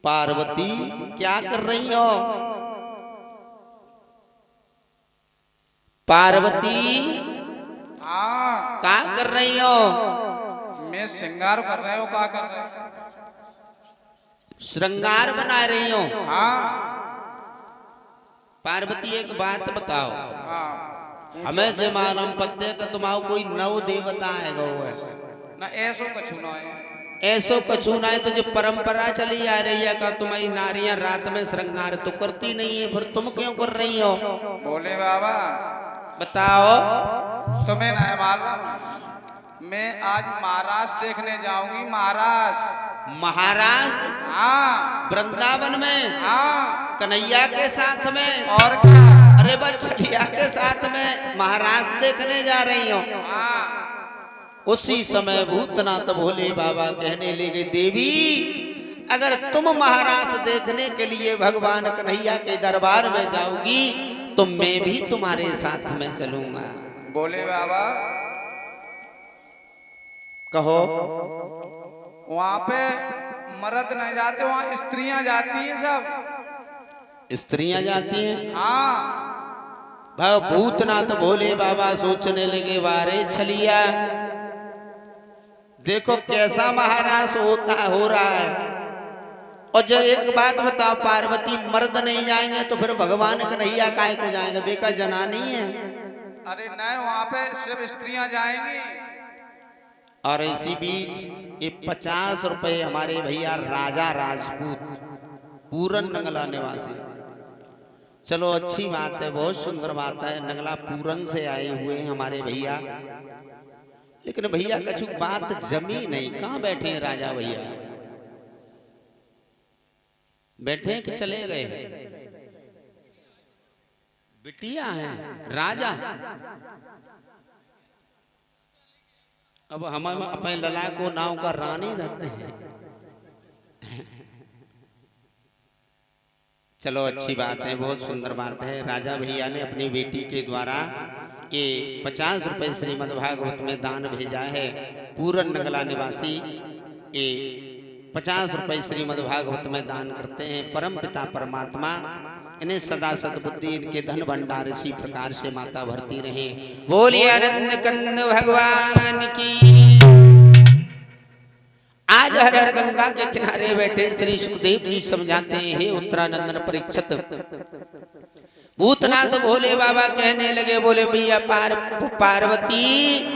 पार्वती क्या कर रही हो? पार्वती हाँ क्या कर रही हो? मैं श्रृंगार कर रहे हो, क्या कर रहे हो? श्रृंगार बना रही हो? हाँ पार्वती एक बात बताओ, हाँ हमें जे मालूम पत्ते का तुम्हारा कोई नव देवता है गो है ना, ऐसो कछु ना है, ऐसो कछु ना है, तो जो परंपरा चली आ रही है का तुम्हारी नारियां रात में श्रृंगार तो करती नहीं है, फिर तुम क्यों कर रही हो? बोले बाबा बताओ। तुम्हें नहीं मालूम, मैं आज महाराष्ट्र देखने जाऊंगी, महाराष्ट्र। महाराष्ट्र? हाँ वृंदावन में? हाँ कन्हैया के साथ में? और क्या? अरे बछड़िया के साथ में महाराष्ट्र देखने जा रही हो? हाँ उसी समय भूतनाथ भोले बाबा कहने लगे, देवी अगर तुम महाराष्ट्र देखने के लिए भगवान कन्हैया के दरबार में जाओगी तो मैं भी तुम्हारे साथ में चलूंगा। बोले बाबा कहो। वहां पे मर्द नहीं जाते, वहां स्त्रियां जाती हैं, सब स्त्रियां जाती हैं? हाँ भूतनाथ भोले बाबा सोचने लगे, वारे छलिया देखो कैसा महाराज हो रहा है। और जो एक बात बताओ, पार्वती मर्द नहीं जाएंगे तो फिर भगवान कन्हैया काहे को जाएंगे? बेका जनानी है। अरे नहीं, वहां पे सिर्फ स्त्रियां जाएंगी। और इसी बीच ये 50 रुपए हमारे भैया राजा राजपूत पूरन नंगला निवासी, चलो अच्छी बात है, बहुत सुंदर बात है, नंगला पूरन से आए हुए हैं हमारे भैया, लेकिन भैया कछु बात जमी नहीं। कहाँ बैठे हैं राजा भैया? बैठे कि चले गए? बिटिया है राजा। अब हम अपने लला को नाव का रानी रखते हैं। चलो अच्छी बात है, बहुत सुंदर बात है। राजा भैया ने अपनी बेटी के द्वारा ये 50 रुपए श्रीमद् भागवत में दान भेजा है। पूरन नगला निवासी ये 50 रुपए श्रीमद् भागवत में दान करते हैं। परम पिता परमात्मा इन्हें सदा सद्बुद्धि, इनके धन भंडार इसी प्रकार से माता भरती रहे। बोलिए आनंद कंद भगवान की। आज हर हर गंगा के किनारे बैठे श्री सुखदेव जी समझाते हैं, हे उत्तरानंदन परीक्षित, भूतनाथ भोले बाबा कहने लगे, बोले भैया पार्वती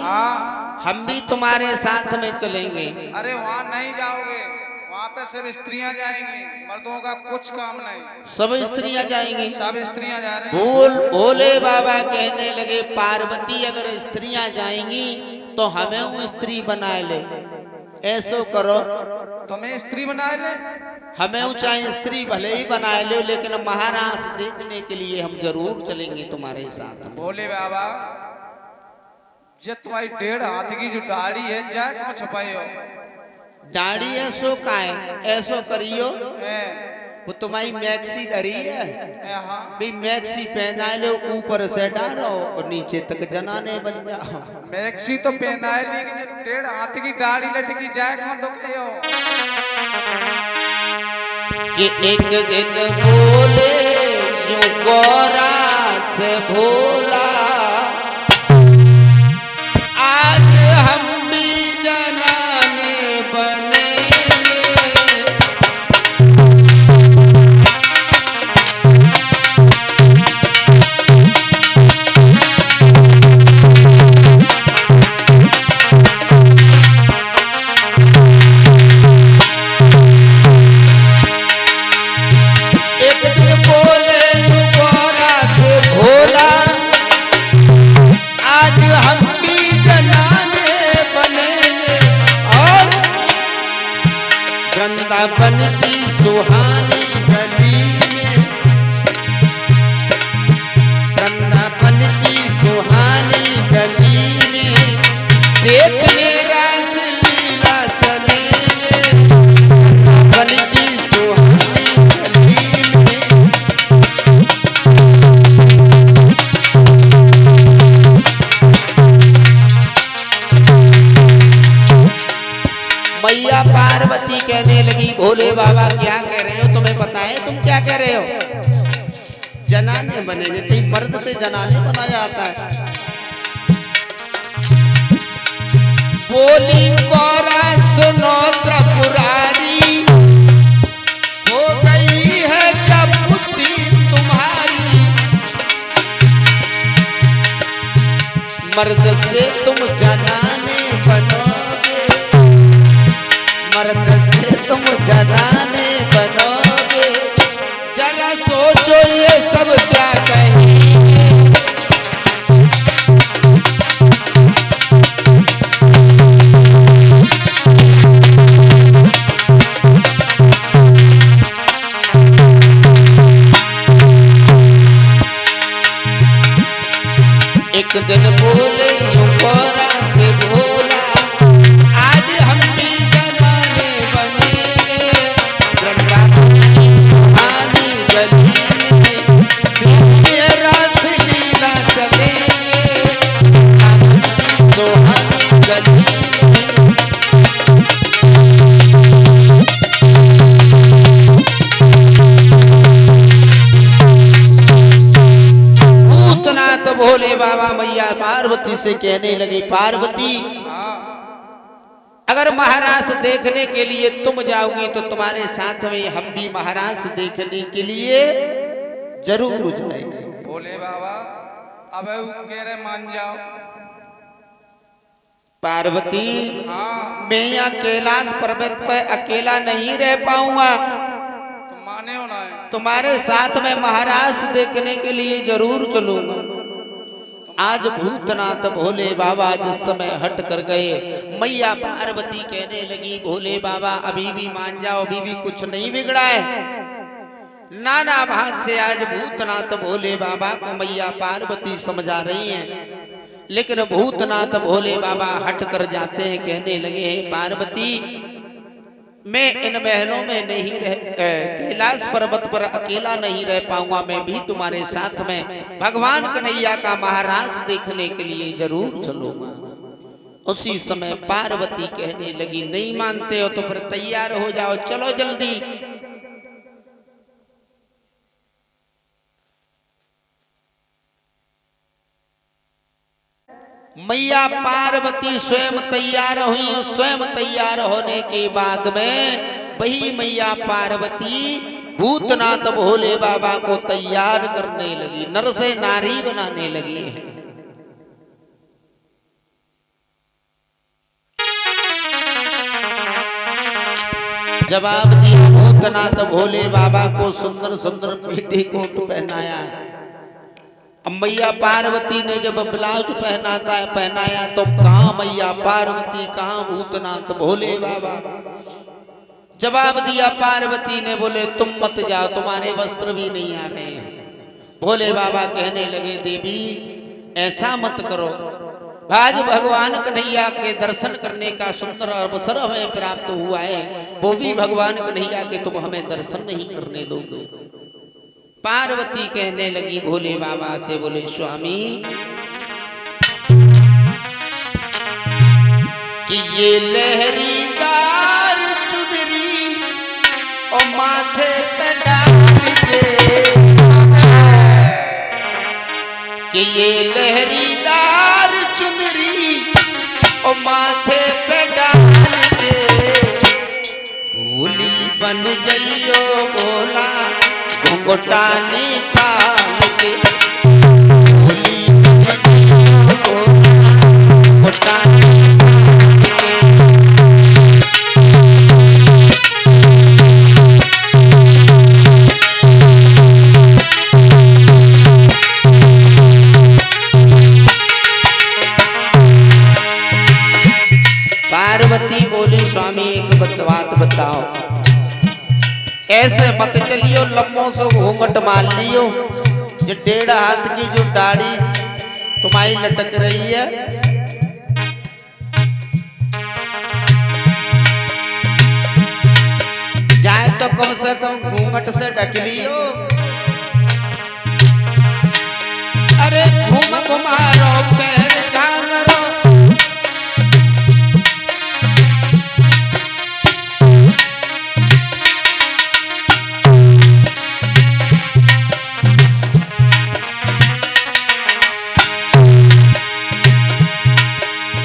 हाँ हम भी तुम्हारे साथ में चलेंगे। अरे वहाँ नहीं जाओगे, वहाँ पे सिर्फ स्त्रियां जाएंगी, मर्दों का कुछ काम नहीं। सब स्त्रियां जाएंगी? सब स्त्रियां जा रही हैं। भोले बाबा कहने लगे, पार्वती अगर स्त्रियां जाएंगी तो हमें वो स्त्री बना ले। ऐसो करो, तुम्हें स्त्री बना ले? हमें चाहे स्त्री भले ही बना ले, लेकिन महाराज देखने के लिए हम जरूर चलेंगे तुम्हारे साथ। बोले बाबा जब तुम्हारी 1.5 हाथ की जो दाढ़ी है, जा क्यों छुपाई हो? दाढ़ी ऐसो का है? ऐसो करियो, ए, वो तुम्हारी मैक्सी धरी है, हाँ भाई मैक्सी पहना लो, ऊपर से डालो और नीचे तक जनाने बन जाओ। मैक्सी तो पहना है, लेकिन जब 1.5 हाथ की दाढ़ी लटकी जाए कौन दुखी हो? कि एक दिन बोले यूं गोरा से भोला, आज हम भी जनाने बनेंगे। एक दिन बोले यूं गोरा से भोला, वृंदावन की सुहानी गली में, वृंदावन की सुहानी गली में देखने रास लीला चलेंगे। वृंदावन की सुहानी गली में, मैया पार्वती कहने लगी भोले बाबा क्या कह रहे हो, तुम्हें पता है तुम क्या कह रहे हो? जनाने बनेंगे, तो मर्द से जनाने बना जाता है। बोली कौरा सुनो त्रिपुरारी, हो गई है क्या बुद्धि तुम्हारी? मर्द से तुम जनाने बनोगे, मर्द से तुम जनाने बनोगे, जरा सोचो ये सब क्या कहेंगे। एक दिन बोले यूं कोरा से बोला, आज हम भी जनाने बनेंगे। वृंदावन की सुहानी गली में देखने रास लीला चलेंगे। वृंदावन की सुहानी गली में, भूतनाथ भोले बाबा मैया पार्वती से कहने लगी, पार्वती अगर महाराज देखने के लिए तुम जाओगी तो तुम्हारे साथ में हम भी महाराज देखने के लिए जरूर जाएंगे। भोले बाबा अब वो कह रहे मान जाओ। पार्वती हाँ मैं यहाँ कैलाश पर्वत पर अकेला नहीं रह पाऊंगा, तुम माने हो ना? तुम्हारे साथ में महाराज देखने के लिए जरूर चलूंगा। आज भूतनाथ भोले बाबा जिस समय हट कर गए, मैया पार्वती कहने लगी भोले बाबा अभी भी मान जाओ, अभी भी कुछ नहीं बिगड़ा है। नाना भाग से आज भूतनाथ भोले बाबा को मैया पार्वती समझा रही हैं, लेकिन भूतनाथ भोले बाबा हट कर जाते हैं। कहने लगे हे पार्वती मैं इन महलों में नहीं रह, कैलाश पर्वत पर अकेला नहीं रह पाऊंगा, मैं भी तुम्हारे साथ में भगवान कन्हैया का महाराज देखने के लिए जरूर चलूंगा। उसी समय पार्वती कहने लगी नहीं मानते हो तो फिर तैयार हो जाओ, चलो जल्दी। मैया पार्वती स्वयं तैयार हुई। स्वयं तैयार होने के बाद में वही मैया पार्वती भूतनाथ भोले बाबा को तैयार करने लगी, नर से नारी बनाने लगी है। जवाब दिया भूतनाथ भोले बाबा को सुंदर सुंदर पेटीकोट पहनाया है। अब मैया पार्वती ने जब ब्लाउज पहनाया तो कहाँ मैया पार्वती, कहाँ भूतनाथ भोले बाबा। जवाब दिया पार्वती ने, बोले तुम मत जाओ, तुम्हारे वस्त्र भी नहीं आ रहे हैं। भोले बाबा कहने लगे देवी ऐसा मत करो, आज भगवान कन्हैया के दर्शन करने का सुंदर अवसर हमें प्राप्त हुआ है, वो भी भगवान कन्हैया के तुम हमें दर्शन नहीं करने दोगे। पार्वती कहने लगी भोले बाबा से, बोले स्वामी कि ये लहरीदार चुनरी और माथे पे डाल के, कि ये लहरीदार चुनरी और माथे पे डाल के भोली बन जइयो भोला घुंघटा निकाल के, भोली बन जइयो भोला घुंघटा निकाल के। पार्वती बोली स्वामी एक बात बताओ, ऐसे मत चलियो, लम्बों से घूंघट मार लियो। ये 1.5 हाथ की जो दाढ़ी तुम्हारी लटक रही है, जाए तो कम से कम घूंघट से ढक लियो। अरे घूम घुमारो पैर घांगरो,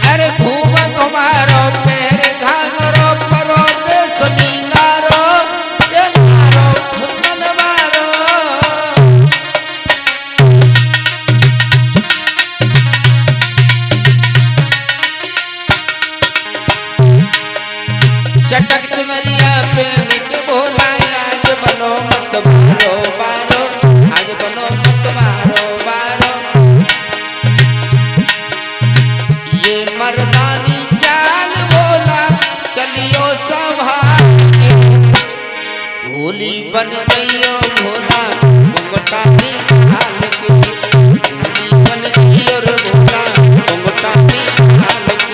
अरे घूम घुमारो पैर घांगरो, परो रे समीनारो, ये नारो फुकन मारो। चटक चुनरिया पहन के बोला, आज बनो मत मारो बारो, आज बनो मत मारो बारो। ये मर्दानी चाल बोला, चलियो संभाल के, भोली बन गईयो भोला घुंघटा निकाल के, भोली बन गईयो रे भोला घुंघटा निकाल के।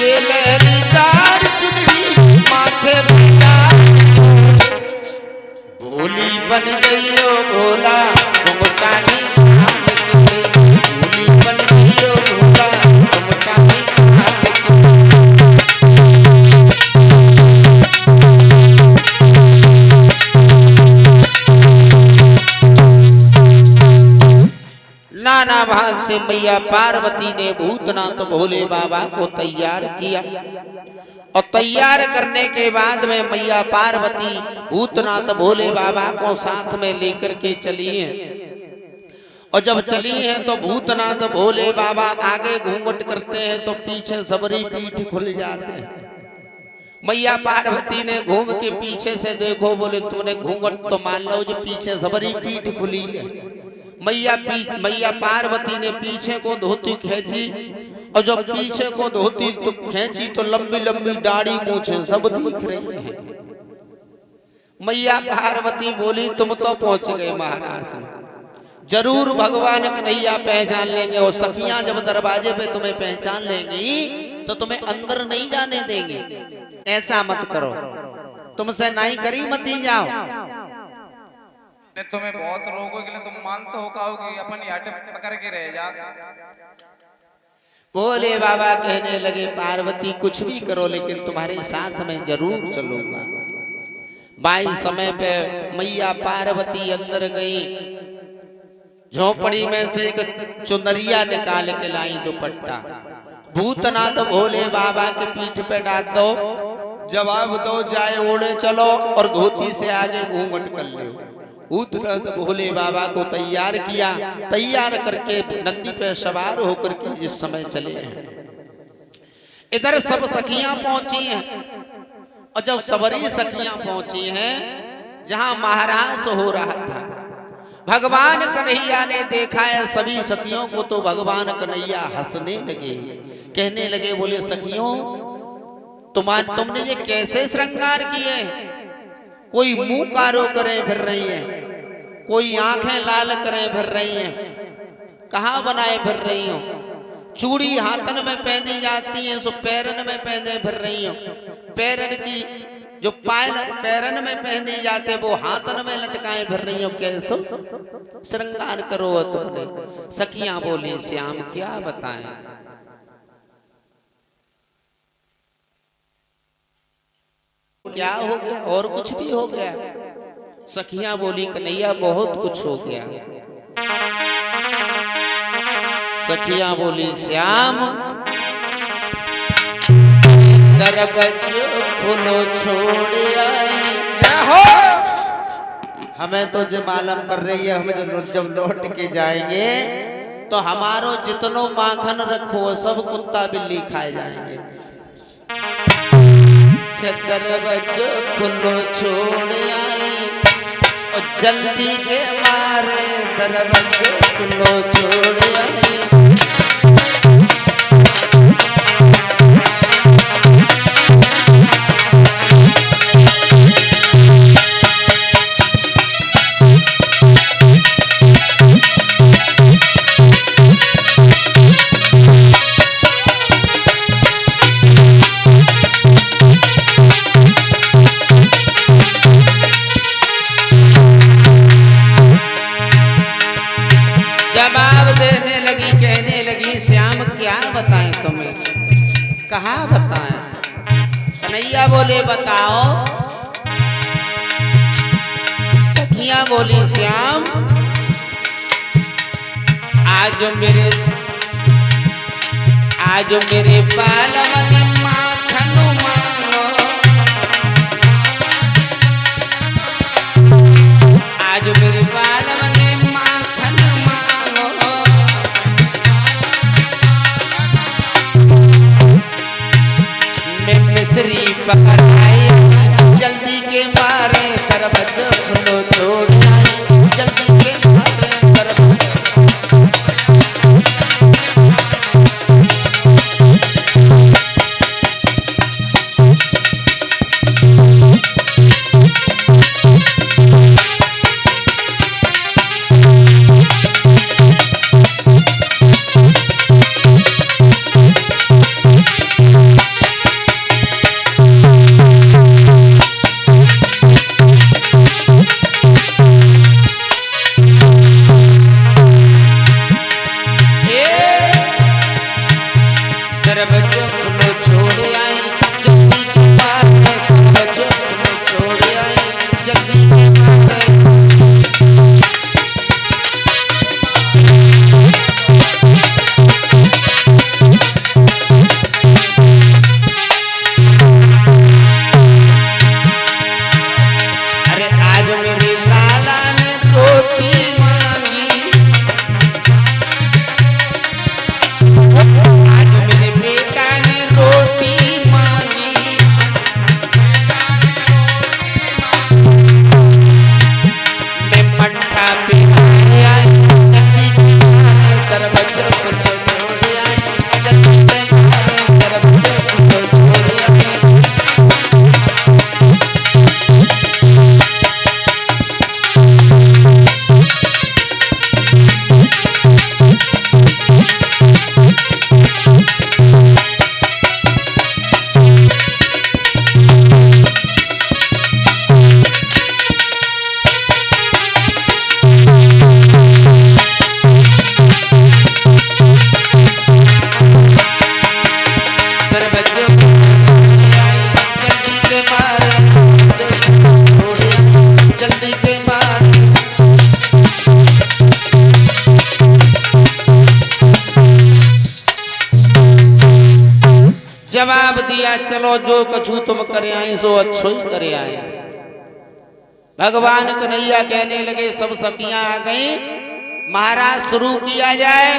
ये लहरीदार चुनरी माथे पे डाल के, भोली बन गईयो भोला घुंघटा निकाल के, भोली बन गईयो भोला घुंघटा निकाल के। नाना भाग से मैया पार्वती ने भूतनाथ भोले बाबा को तैयार किया, और तैयार करने के बाद में मैया पार्वती भूतनाथ भोले बाबा को साथ में लेकर के चली हैं। और जब चली हैं तो भूतनाथ भोले बाबा आगे घूंघट करते हैं तो पीछे सबरी पीठ खुल जाते हैं। मैया पार्वती ने घूम के पीछे से देखो, बोले तूने घूंघट तो मान लो, जो पीछे सबरी पीठ खुली है। मैया पार्वती ने पीछे को धोती खींची, और जब पीछे को धोती तो खींची तो लंबी लंबी दाढ़ी मूछें सब दिख रही है। मैया पार्वती बोली तुम तो पहुंच गए महाराज, जरूर भगवान कन्हैया पहचान लेंगे, और सखियां जब दरवाजे पे तुम्हें पहचान लेंगी तो तुम्हें अंदर नहीं जाने देंगी। ऐसा मत करो, तुमसे नहीं करी मती जाओ। तुम्हें बहुत रोगों के लिए तुम मानते हो कहोगे अपन हट पकड़ के रह जाते। भोले बाबा कहने लगे पार्वती कुछ भी करो लेकिन तुम्हारे साथ में जरूर चलूंगा। बाई समय पे मैया पार्वती अंदर गई, झोपड़ी में से एक चुनरिया निकाल के लाई दुपट्टा, भूतनाथ भोले बाबा के पीठ पे डाल दो, जवाब दो जाए ओढ़े चलो, और धोती से आगे घूंघट कर लो। भूतनाथ भोले बाबा को तैयार किया, तैयार करके नंदी पे सवार होकर के इस समय चले हैं। इधर सब सखियां पहुंची हैं, और जब सबरी सखियां पहुंची हैं जहां महाराज हो रहा था, भगवान कन्हैया ने देखा है सभी सखियों को, तो भगवान कन्हैया हंसने लगे, कहने लगे बोले सखियों तुमने ये कैसे श्रृंगार किए? कोई मुंह कारो करे फिर रही है, कोई आंखें लाल करे फिर रही हैं, कहाँ बनाए फिर रही हो? चूड़ी हाथन में पहनी जाती है सो पैरन में पहने फिर रही हो, पैरन की जो पायल पैरन में पहने जाते वो हाथन में लटकाए फिर रही हो, कैसो श्रृंगार करो तुमने? सखियां बोली श्याम क्या बताएं, क्या हो गया? और कुछ भी हो गया? सखियां बोली कन्हैया बहुत कुछ हो गया। सखियां बोली श्याम दरवाजे खुलो छोड़ आई, हमें तो जो मालूम पड़ रही है, हमें जब लौट के जाएंगे तो हमारो जितनो माखन रखो सब कुत्ता बिल्ली खाए जाएंगे। दरवाजे खुलो छोड़ आई और जल्दी के मारे दरवाजे खुलो छोड़ आई। कन्हैया बोले बताओ। सखियां बोली श्याम आज मेरे बालवन माखन मांगो, आज मेरे बालवन माखन मांगो, मैं मिश्री पकड़ आई जल्दी के मारे तरबत खुलो छोड़ आई, जल्दी के मारे तरबत। जवाब दिया चलो जो कछु तुम करे आए सो अच्छो ही करे आए। भगवान कन्हैया कहने लगे सब सखियां आ गई, महाराज शुरू किया जाए।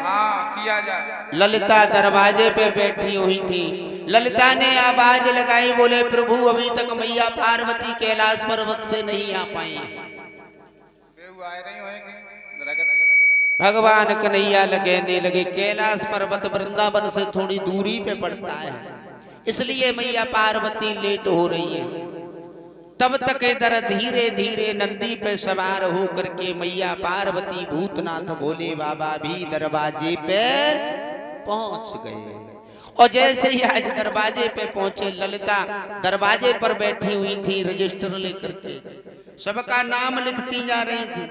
हाँ किया जाए। ललिता दरवाजे पे बैठी हुई थी। ललिता ने आवाज लगाई, बोले प्रभु अभी तक मैया पार्वती कैलाश पर्वत से नहीं आ पाई है। भगवान कन्हैया कहने लगे कैलाश पर्वत वृंदावन से थोड़ी दूरी पे पड़ता है, इसलिए मैया पार्वती लेट हो रही है। तब तक इधर धीरे धीरे नंदी पे सवार होकर के मैया पार्वती भूतनाथ भोले बाबा भी दरवाजे पे पहुंच गए। और जैसे ही आज दरवाजे पे पहुंचे, ललिता दरवाजे पर बैठी हुई थी, रजिस्टर लेकर के सबका नाम लिखती जा रही थी।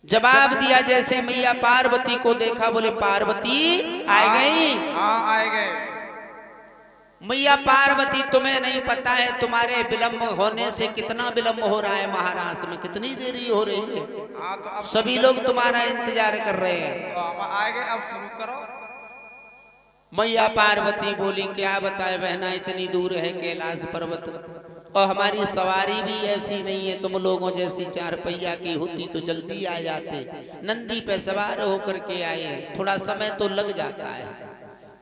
जवाब दिया जैसे मैया पार्वती को देखा, बोले पार्वती आ गई? हाँ आ गए। मैया पार्वती तुम्हें नहीं पता है तुम्हारे विलंब होने से कितना विलंब हो रहा है, महाराज में कितनी देरी हो रही है। हाँ तो अब सभी लोग तुम्हारा इंतजार कर रहे हैं। तो हम आ गए, अब शुरू करो। मैया पार्वती बोली क्या बताए बहना, इतनी दूर है कैलाश पर्वत और हमारी सवारी भी ऐसी नहीं है, तुम लोगों जैसी चार पहिया की होती तो जल्दी आ जाते, नंदी पे सवार होकर के आए, थोड़ा समय तो लग जाता है।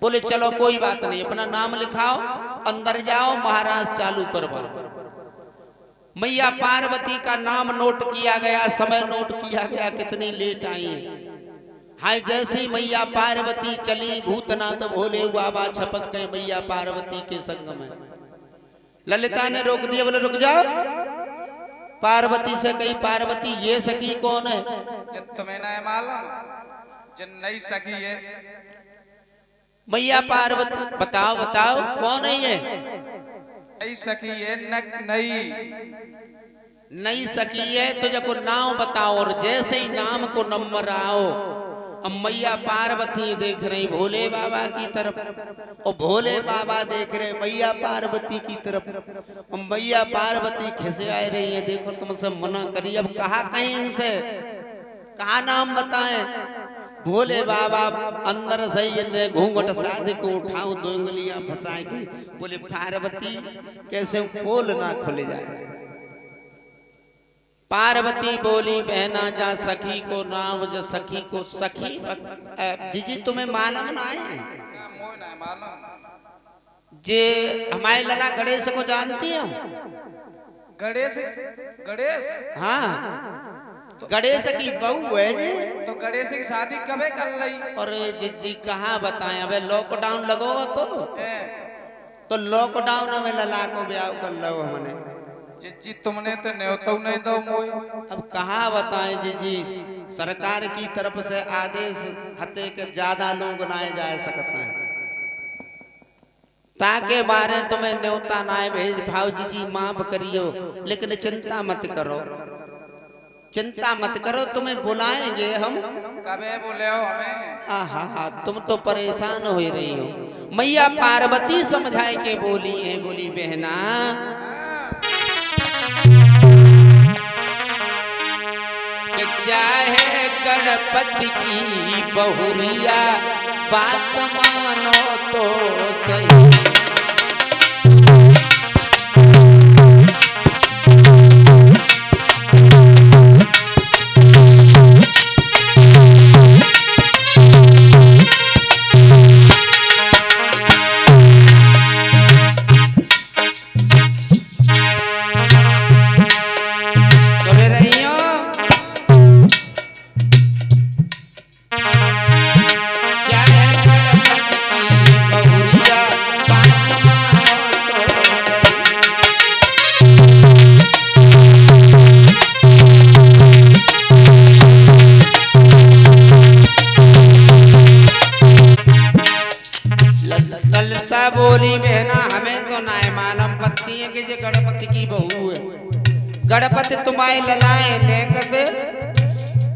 बोले चलो कोई बात नहीं, अपना नाम लिखाओ, अंदर जाओ, महाराज चालू करवाओ। मैया पार्वती का नाम नोट किया गया, समय नोट किया गया, कितनी लेट आई है। हाय जैसी मैया पार्वती चली, भूतनाथ भोले बाबा छपक गए मैया पार्वती के संग में। ललिता ने रोक दिया, बोले रुक जाओ। पार्वती से कही, पार्वती ये सखी कौन है? जब तुम्हें ना मालूम, जब नई सखी है। मैया पार्वती बताओ बताओ कौन है ये? नई सखी है, नई सखी है तो जब नाम बताओ, और जैसे ही नाम को नंबर आओ अब मैया पार्वती देख रही भोले बाबा की तरफ और भोले बाबा देख रहे मैया पार्वती की तरफ। और मैया पार्वती खिसिया रही है, देखो तुमसे मना करी, अब कहा कहीं इनसे, कहा नाम बताएं। भोले बाबा अंदर से ये घूंघट साध को उठाओ, दो उंगलियां फंसाए के बोले पार्वती कैसे पोल ना खुल जाए। पार्वती बोली बहना जा सखी को नाम, जो सखी को सखी जीजी तुम्हें मालूम ना है जे हमारे लला गणेश को जानती हो? गणेश गणेश हाँ तो गणेश की बहू है जी। तो गणेश की शादी कबे कर ली? और जीजी कहाँ बताएं, अबे लॉकडाउन लगो तो लॉकडाउन में लला को ब्याह कर लो हमने। जीजी तुमने तो न्योता नहीं दो मोई। अब कहाँ बताएं जीजी, सरकार की तरफ से आदेश हते के ज्यादा लोग ना जा सकते हैं, ताके बारे तुम्हें न्योता ना भेज भाव जीजी माफ करियो, लेकिन चिंता मत करो, चिंता मत करो, तुम्हें बुलाएंगे हम। कबे बोले हो हमें? हाँ तुम तो परेशान हो रही हो। मैया पार्वती समझाए के बोली है, बोली बहना कि चाहे गणपति की बहुरिया बात मानो तो सही। बोली बहना हमें तो ना है मालूम पत्ती है कि ये गणपति की बहू है, गणपति तुम्हारी ललाए नेक से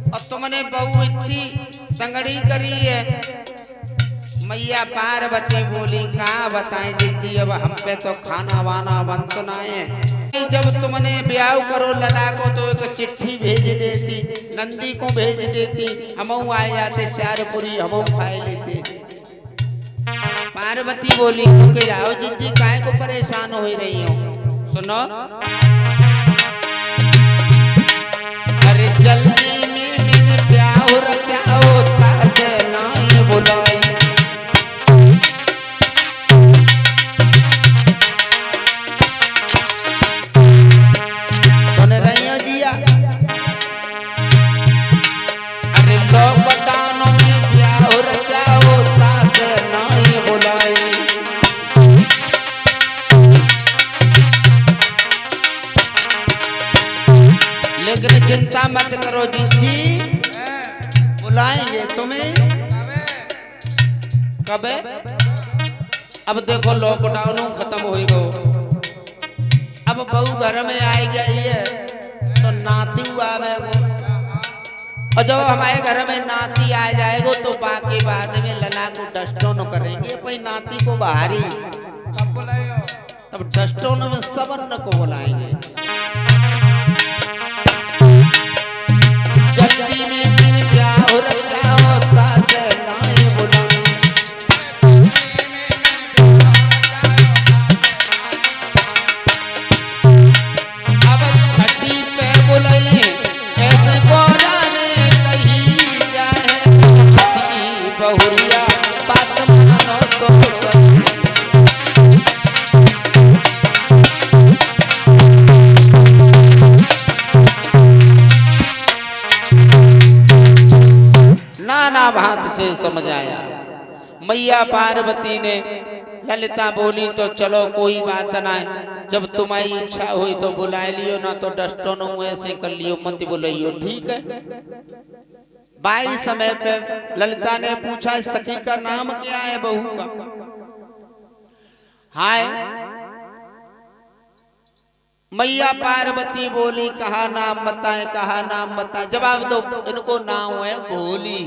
और तुमने बहू इतनी तंगड़ी करी है। मैया पार्वती बोली कहाँ बताएं जीजी, अब हम पे तो खाना वाना बन तो ना है। जब तुमने ब्याह करो लला को तो एक चिट्ठी भेज देती, नंदी को भेज देती, हम आ जाते, चार पूरी हम खाए लेते। पार्वती बोली रुक जाओ जीजी, काहे को परेशान हो रही हो, सुनो अरे जल्दी में मैंने ब्याह रचाओ तासे नहीं बुलाई। सुन रही हो जिया? अरे लॉकडाउन में ब्याह रचाओ तासे नहीं बुलाई। लेकिन चिंता मत करो जीजी, बुलाएंगे तुम्हें। कबे? अब देखो लॉकडाउन खत्म हो गो, अब बहू घर में आई गई है तो नाती आवेगो, और जब हमारे घर में नाती आ जाएगो तो बाकी बाद में लला को डस्टोन करेंगे, कोई नाती को बाहरी तब डस्टोन में सबन को बुलाएंगे। जल्दी में बिन ब्याह रचाओ तासे नहीं बुलाई। अब छठी पे बुलाई ऐसे बोला ने कही जाए बहुरिया बात मानो तो सही। नाना भांत से समझाया। मैया पार्वती ने ललिता बोली तो चलो कोई बात ना है, जब तुम्हारी इच्छा हुई तो बुला लियो, ना तो डस्टों ऐसे कर लियो, मत बुलाइयो, ठीक है। बाई समय पे ललिता ने पूछा सखी का नाम क्या है बहू का? हाय मैया पार्वती बोली कहा नाम बताए, कहा नाम बताए। जवाब दो, इनको नाम है भोली।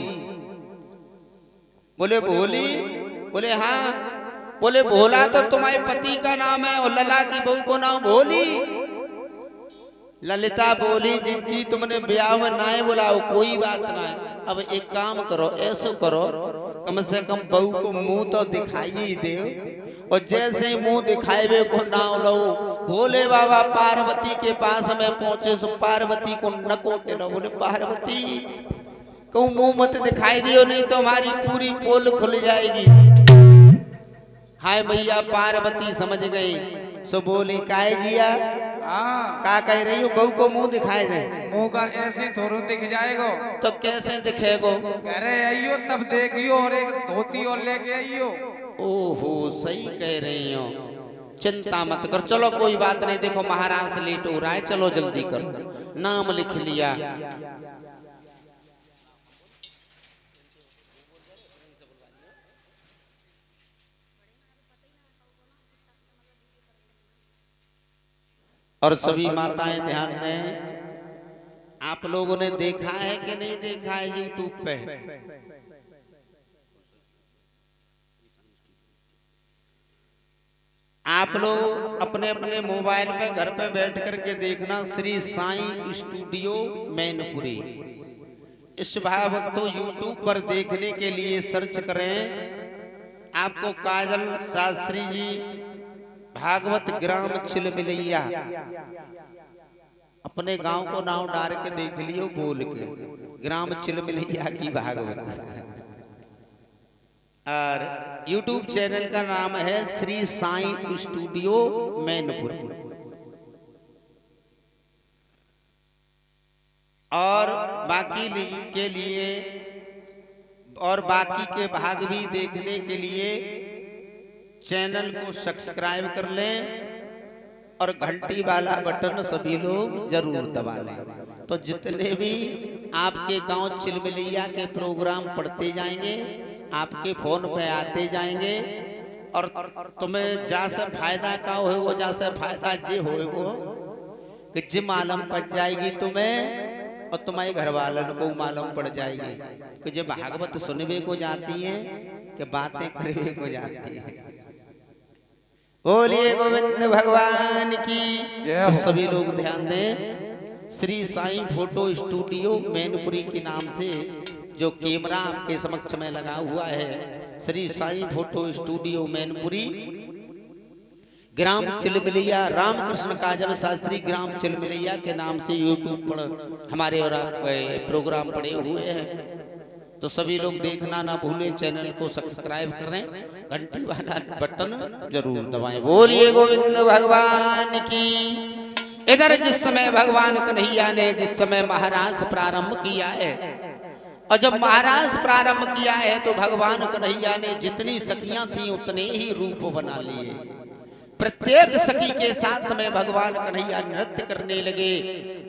बोले भोली? बोले हाँ। बोले भोला तो तुम्हारे पति का नाम है और लला की बहू को नाम भोली। ललिता बोली जी तुमने ब्याह में ना है बुलाओ, कोई बात ना है। अब एक काम करो, ऐसो करो, कम से कम बहू को मुंह तो दिखाई ही दे, और जैसे ही मुंह दिखाए को ना लो। भोले बाबा पार्वती के पास में पहुंचे सो पार्वती को नकोटे लो। बोले पार्वती कहूँ मुंह मत दिखाई दियो, नहीं तो हमारी पूरी पोल खुल जाएगी। हाय भैया पार्वती समझ गई, सो बोली काहे जिया का कह रही हो, बहू को मुंह दिखाए दे। मुंह का ऐसे थोड़ा दिख जाएगा। तो कैसे दिखेगो? कह रहे आइयो तब देखियो, और एक धोती और लेके आइयो। ओहो सही कह रही हो, चिंता मत कर। चलो कोई बात नहीं, देखो महाराज लेट हो रहा है, चलो जल्दी करो। नाम लिख लिया। और सभी माताएं ध्यान दें, आप लोगों ने देखा है कि नहीं देखा है यूट्यूब पे? आप लोग अपने अपने मोबाइल पे घर पे बैठ करके देखना, श्री साईं स्टूडियो मैनपुरी। इस भाव तो यूट्यूब पर देखने के लिए सर्च करें। आपको काजल शास्त्री जी भागवत ग्राम चिलमिलैया, अपने गांव को नाम डाल के देख लियो बोल के, ग्राम चिलमिलैया की भागवत। और YouTube चैनल का नाम है श्री साईं स्टूडियो मैनपुरी। और बाकी के लिए और बाकी के भाग भी देखने के लिए चैनल को सब्सक्राइब कर लें और घंटी वाला बटन सभी लोग जरूर दबा लें। तो जितने भी आपके गांव चिलमिलैया के प्रोग्राम पढ़ते जाएंगे, आपके फोन पे आते जाएंगे, और तुम्हें जैसे फायदा का होगा, जैसे फायदा जे होगा कि जे मालूम पड़ जाएगी तुम्हें, और तुम्हारे घर वालों को मालूम पड़ जाएगी कि जे भागवत सुनने को जाती है कि बातें करने को जाती है। बोलिए गोविंद भगवान की। तो सभी लोग ध्यान दें, श्री साईं फोटो स्टूडियो मैनपुरी के नाम से जो कैमरा आपके समक्ष में लगा हुआ है, श्री साईं फोटो स्टूडियो मैनपुरी, ग्राम चिलमिलैया, रामकृष्ण काजल शास्त्री ग्राम चिलमिलैया के नाम से यूट्यूब पर हमारे और आपके प्रोग्राम पड़े हुए हैं। तो सभी लोग देखना ना भूलें, चैनल को सब्सक्राइब करें, घंटी वाला बटन जरूर दबाएं। बोलिए गोविंद भगवान की। इधर जिस समय भगवान कन्हैया ने जिस समय महाराज प्रारंभ किया है, और जब महाराज प्रारंभ किया है तो भगवान कन्हैया ने जितनी सखियां थी उतने ही रूप बना लिए। प्रत्येक सखी के साथ में भगवान कन्हैया नृत्य करने लगे,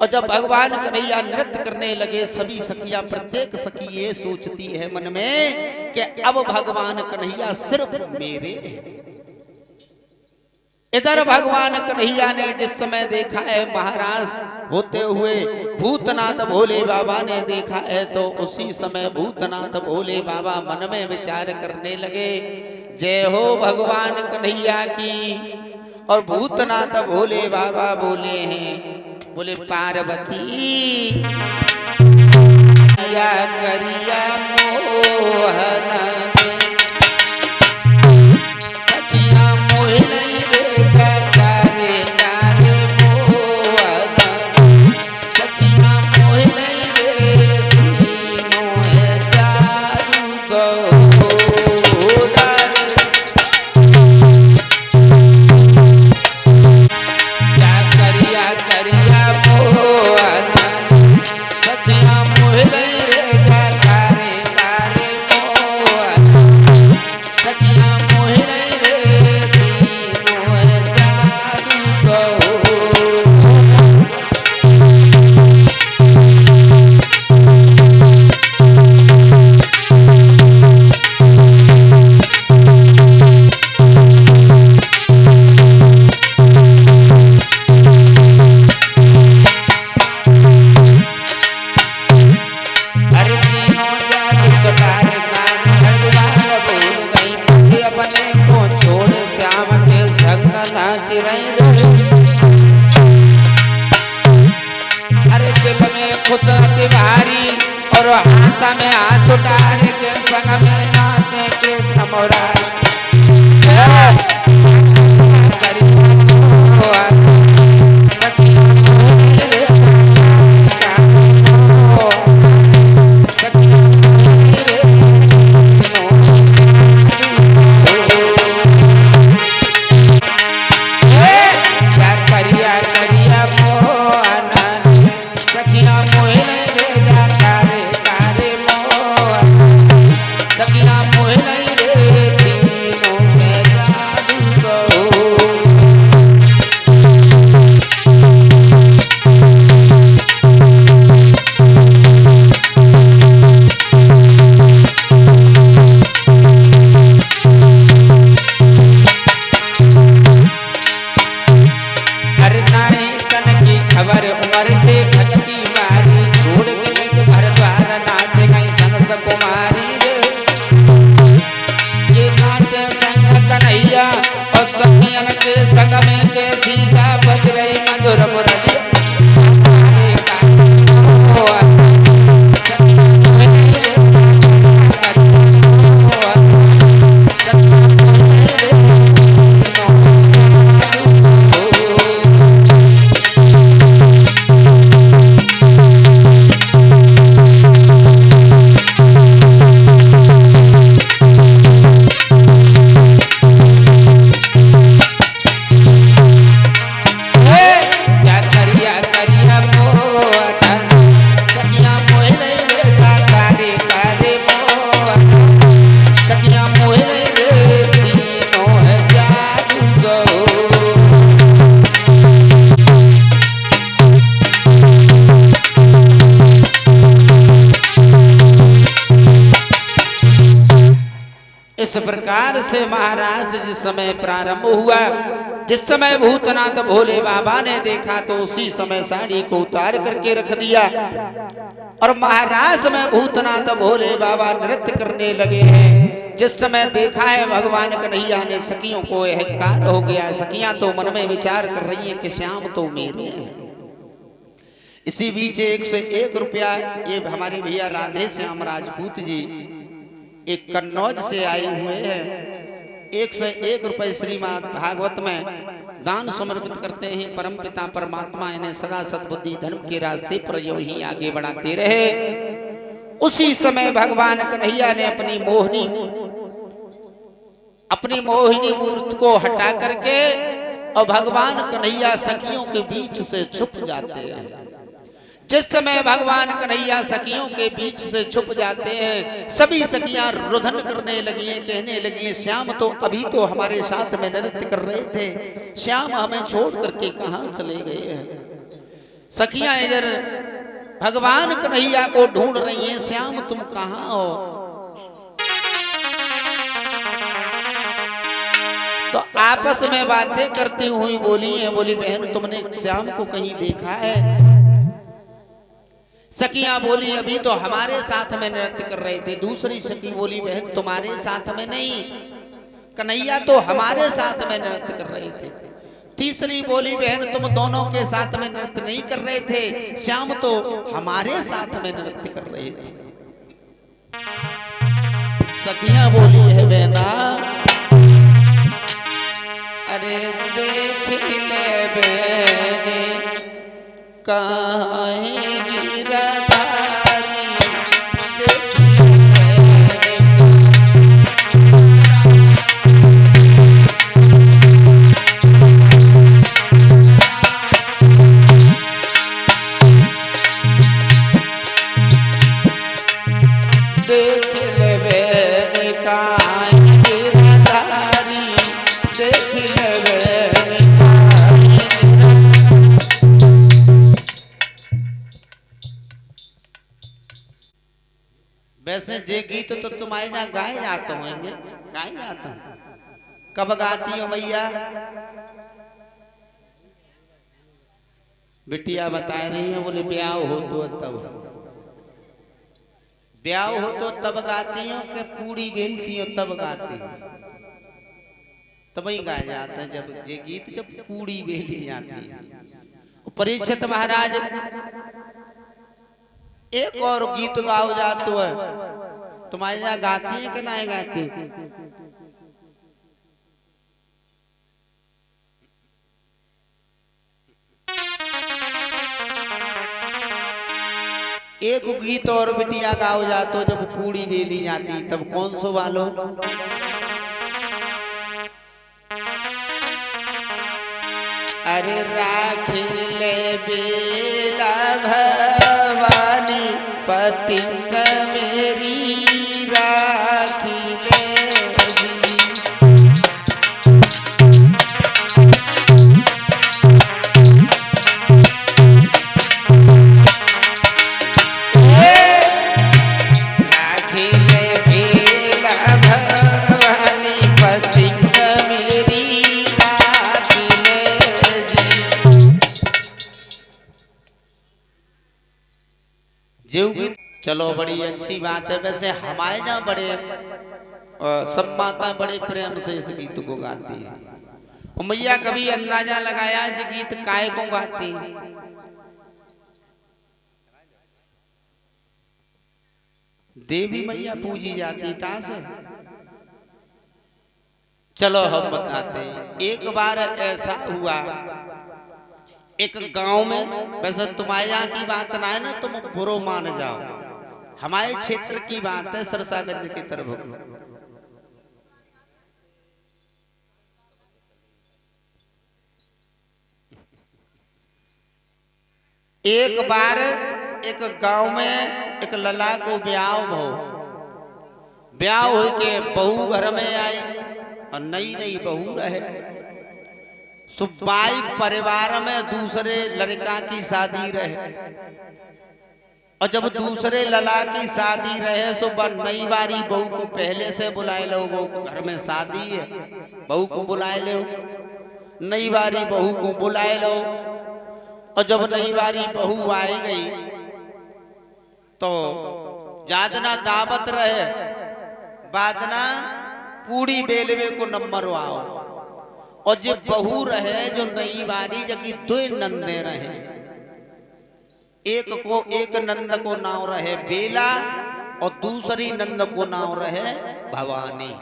और जब भगवान कन्हैया नृत्य करने लगे, सभी सखियां, प्रत्येक सखी ये सोचती है मन में कि अब भगवान कन्हैया सिर्फ मेरे हैं। इधर भगवान कन्हैया ने जिस समय देखा है महाराज होते हुए, भूतनाथ भोले बाबा ने देखा है, तो उसी समय भूतनाथ भोले बाबा मन में विचार करने लगे, जय हो भगवान कन्हैया की। और भूतनाथ भोले बाबा बोले हैं, बोले पार्वती या करिया मोहन सखिया मोहन रेखा कारे कारे मोहन सखिया मोहन रेखी मोह चारू सो मोरा प्रकार से महाराज जिस समय प्रारंभ हुआ, जिस समय भूतनाथ भोले बाबा ने देखा तो उसी समय साड़ी को उतार करके रख दिया और महाराज में भूतनाथ भोले बाबा नृत्य करने लगे हैं। जिस समय देखा है भगवान कन्हैया ने, सखियों को अहंकार हो गया। सखियां तो मन में विचार कर रही हैं कि श्याम तो मेरे हैं। इसी बीच 101 रुपया ये हमारे भैया राधे श्याम राजपूत जी एक कन्नौज से आए हुए हैं। 101 रुपए श्रीमद् भागवत में दान समर्पित करते हैं। परम पिता परमात्मा इन्हें सदा सद्बुद्धि धर्म के रास्ते पर यूं ही आगे बढ़ाते रहे। उसी समय भगवान कन्हैया ने अपनी मोहिनी मूर्ति को हटा करके और भगवान कन्हैया सखियों के बीच से छुप जाते हैं। जिस समय भगवान कन्हैया सखियों के बीच से छुप जाते हैं, सभी सखियां रुदन करने लगी हैं, कहने लगी हैं, श्याम तो अभी तो हमारे साथ में नृत्य कर रहे थे, श्याम हमें छोड़ करके कहां चले गए हैं। सखियां इधर भगवान कन्हैया को ढूंढ रही हैं, श्याम तुम कहां हो। तो आपस में बातें करती हुई बोली है, बोली बहन तुमने श्याम को कहीं देखा है। सखियां बोली अभी तो हमारे साथ में नृत्य कर रहे थे। दूसरी सखी बोली बहन तुम्हारे साथ में नहीं, कन्हैया तो हमारे साथ में नृत्य कर रहे थे। तीसरी बोली बहन तुम दोनों के साथ में नृत्य नहीं कर रहे थे, श्याम तो हमारे साथ में नृत्य कर रहे थे। सखियां बोली है बहना अरे देख ले बहने काहे गिरधारी, देख ले बहने काहे गिरधारी, देख ले बहने वैसे जे गीत तो तुम्हारे यहाँ गाए जाते होंगे, गाए जाते हैं। कब गाती हो भैया? बिटिया बता रही है, बोले ब्याह हो तो तब, ब्याह हो तो तब गाती हो कि पूरी बेलती हो तब गाती हो? तब ही गाया जाता है जब ये गीत जब पूरी बेली जाती है। परीक्षित महाराज एक और गीत गाओ जाते है, तुम्हारे यहाँ गाती है कि नहीं गाती? एक गीत और बिटिया गाओ जातो जब पूड़ी बेली जाती तब कौन सो वालो। अरे राखी ले बेला भवानी पतिंग मेरी राखी ले चलो बड़ी अच्छी बात है। वैसे हमारे यहाँ बड़े सब माता बड़े प्रेम से इस गीत को गाती है। और मैया कभी अंदाजा लगाया ये गीत काय को गाती है? देवी मैया पूजी जाती था से। चलो हम बताते हैं। एक बार ऐसा हुआ एक गांव में, वैसे तुम्हारे यहाँ की बात ना है ना, तुम बुरो मान जाओ, हमारे क्षेत्र की बात है, सरसागंज की तरफ। एक बार एक गांव में एक लला को ब्याह हो, ब्याह हो के बहू घर में आई और नई नई बहू रहे। सुबाई परिवार में दूसरे लड़का की शादी रहे, और जब दूसरे लला की शादी रहे सो नई बारी बहू को पहले से बुलाए लोगों, घर में शादी है, बहू को बुलाए लो, नई बारी बहू को बुलाए लो। और जब नई बारी बहू आई गई तो जादना दावत रहे, बादना पूड़ी बेलवे को नंबर आओ। और जो बहू रहे जो नई बारी जबकि दो नंदे रहे, एक नंद को नाम रहे बेला और दूसरी नंद को नाम रहे भवानी।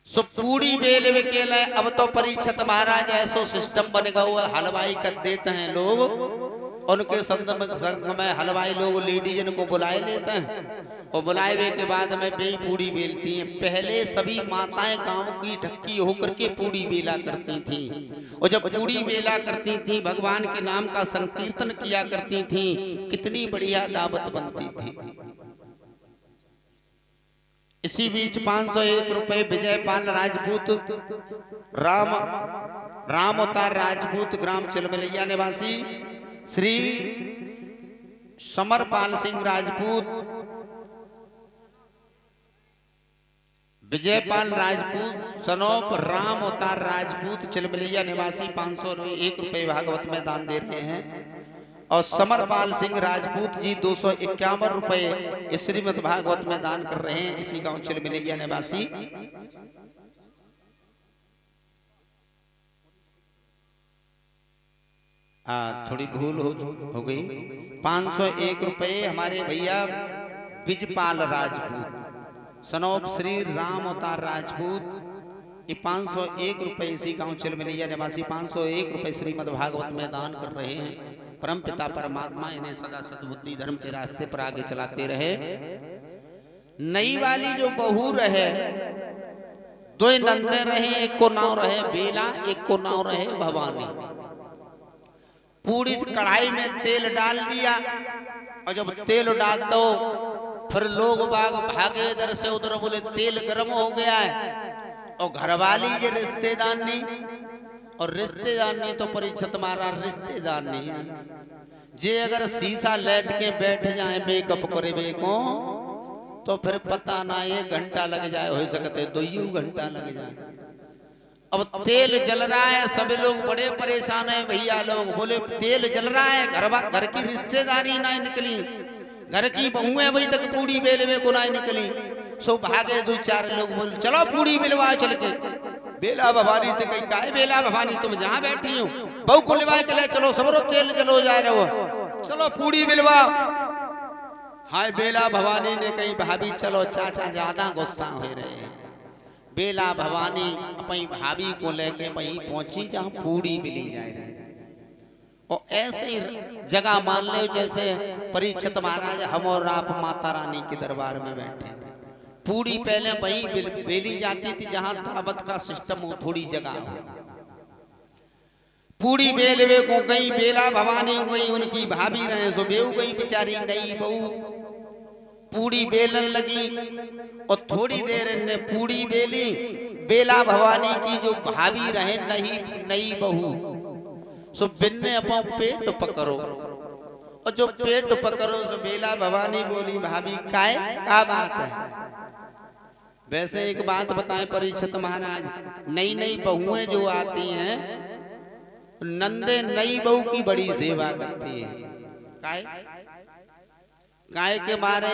सो पूड़ी बेलवे के लिए अब तो परीक्षित महाराज ऐसो सिस्टम बन गया हुआ, हलवाई कर देते हैं लोग, उनके संग में हलवाई लोग लेडीजन को बुलाए लेते हैं, और बुलाए के बाद में बेई पूड़ी बेलती हैं। पहले सभी माताएं गांव की ढक्की होकर के पूड़ी बेला करती थी, और जब पूड़ी बेला करती थी भगवान के नाम का संकीर्तन किया करती थी, कितनी बढ़िया दावत बनती थी। इसी बीच 501 रुपए विजयपाल राजपूत राम अवतार राजपूत ग्राम चिलबलिया निवासी श्री समरपाल सिंह राजपूत, विजयपाल राजपूत सनोप राम अवतार राजपूत चिलबलिया निवासी 501 रुपए भागवत में दान दे रहे हैं। और समरपाल सिंह राजपूत जी 251 रुपए श्रीमद् भागवत में दान कर रहे हैं, इसी गांव चिलबलिया निवासी। थोड़ी भूल हो गई। 501 रुपए हमारे भैया विजपाल राजपूत सनोप श्री राम अवतार राजपूत, ये 501 रुपए इसी गांव चिलबलिया निवासी 501 रुपए श्रीमद् भागवत में दान कर रहे हैं। परम पिता परमात्मा इन्हें सदा सद्बुद्धि धर्म के रास्ते पर आगे चलाते रहे। नई वाली जो बहू रहे, दो नंदे रहे, एक को नाम रहे बेला, एक को नाम रहे भवानी। पूरी कढ़ाई में तेल डाल दिया, और जब तेल डाल दो फिर लोग बाग भागे इधर से उधर, बोले तेल गर्म हो गया है। और घरवाली ये रिश्तेदार नहीं, और रिश्तेदार नहीं तो परीक्षित मारा रिश्तेदार नहीं जे अगर शीशा लेट के बैठ जाए मेकअप करे बेको तो फिर पता ना 1 घंटा लग जाए, हो सकते 2 घंटा लग जाए। अब तेल जल रहा है, सभी लोग बड़े परेशान हैं भैया लोग, बोले तेल जल रहा है, घर की रिश्तेदारी ना निकली, घर की बहुएं अभी तक पूड़ी बेलवे को ना निकली। सो भागे 2-4 लोग, बोले चलो पूड़ी बेलवा चल के। बेला भवानी से कही काय बेला भवानी तुम जहाँ बैठी हो, बहू को लिवा के ले चलो, सबरो तेल जलो जा रहे हो, चलो पूड़ी बिलवा। हाय बेला भवानी ने कही भाभी चलो, चाचा ज्यादा गुस्सा हो रहे हैं। बेला भवानी अपनी भाभी को लेके वहीं पहुंची जहाँ पूड़ी बिली जा रही। और ऐसे ही जगह मान ले जैसे परीक्षित महाराज हम और आप माता रानी के दरबार में बैठे। पूरी पहले वही बेली जाती थी जहां दावत का सिस्टम हो, थोड़ी जगह हो। पूरी बेलवे को गई, बेला भवानी हो गई, उनकी भाभी रहे सो बेऊ गई बेचारी नई बहू। पूरी बेलन लगी और थोड़ी देर इनने पूरी बेली। बेला भवानी की जो भाभी रहे नई बहू सो बिन्ने अपो पेट पकड़ो, और जो पेट पकड़ो सो बेला भवानी बोली भाभी काय का बात है। वैसे एक बात बताएं परीक्षित महाराज, नई बहुएं जो आती हैं नंदे नई बहू की बड़ी सेवा करती है। काय के मारे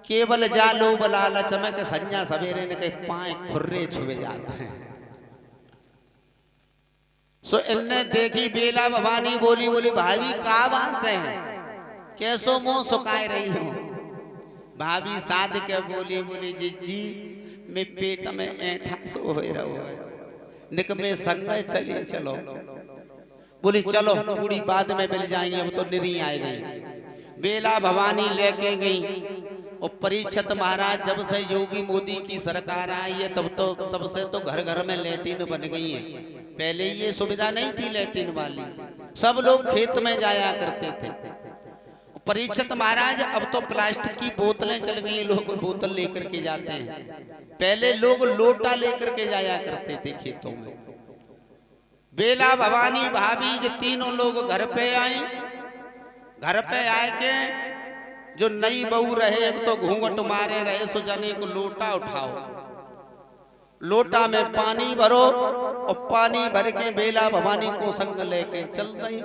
केवल जालो बलालच में के संज्ञा सवेरे ने के पाए खुर्रे छुए जाते हैं। सो इनने देखी बेला भवानी बोली भाभी का बात है, कैसो मुंह सुकाए रही हूं। भाभी साध के बोली जी मैं पेट में ऐठा सो हो रहो निक में संग चली चलो। बोली चलो पूरी बाद में मिल जाएंगे, अब तो निरी आए गई। बेला भवानी लेके गई। और परीक्षित महाराज जब से योगी मोदी की सरकार आई है तब से तो घर घर में लैट्रिन बन गई है। पहले ये सुविधा नहीं थी लैट्रिन वाली, सब लोग खेत में जाया करते थे। परीक्षित महाराज अब तो प्लास्टिक की बोतलें चल गई, लोग बोतल लेकर के जाते हैं। पहले लोग लोटा लेकर के जाया करते थे खेतों में। बेला भवानी भाभी जो तीनों लोग घर पे आए। घर पे आए के जो नई बहू रहे एक तो घूंघट मारे रहे सो जाने को लोटा उठाओ, लोटा में पानी भरो और पानी भर के बेला भवानी को संग लेके चल दई।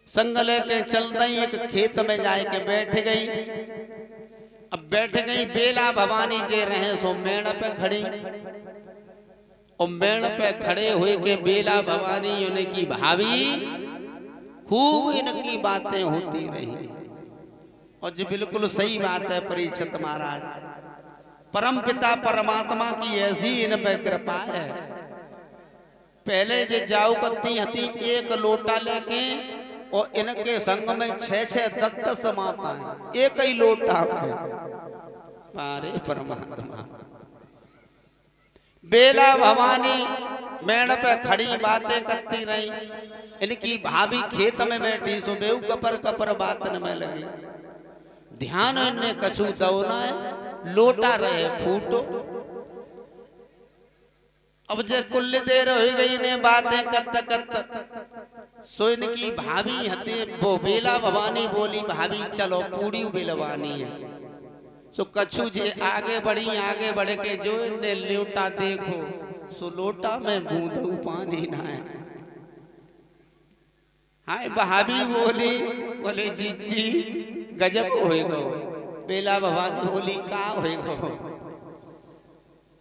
संग लेके चल दई एक खेत में जाए के बैठ गई। अब बैठ गई बेला भवानी जे रहे सो मेड़ पे खड़ी। और मेड़ पे खड़े हुए के बेला भवानी उनकी भाभी खूब इनकी बातें होती रही। और जो बिल्कुल सही बात है परीक्षित महाराज, परम पिता परमात्मा की ऐसी इन पे कृपा है। पहले जो जाऊ करती हती एक लोटा लेके और इनके संग में 6-6 10 माता है एक ही लोटा पे। अरे परमात्मा। बेला भवानी मेड़ पे खड़ी बातें करती रही। इनकी भाभी खेत में बैठी सो बेऊ कपर बातन में लगी। ध्यान इन्हें कछु दौना है, लोटा रहे फूटो। अब जे कुल देर हो गई ने बातें करत सो इनकी भाभी हते वो बेला भवानी बोली भाभी चलो पूड़ी बेलवानी है। सो कछु जे आगे बढ़ के जो इन्हें लोटा देखो सो लोटा में बूंदू पानी ना है। हाय भाभी बोले जी गजब होएगो। बेला भवानी बोली का होएगो।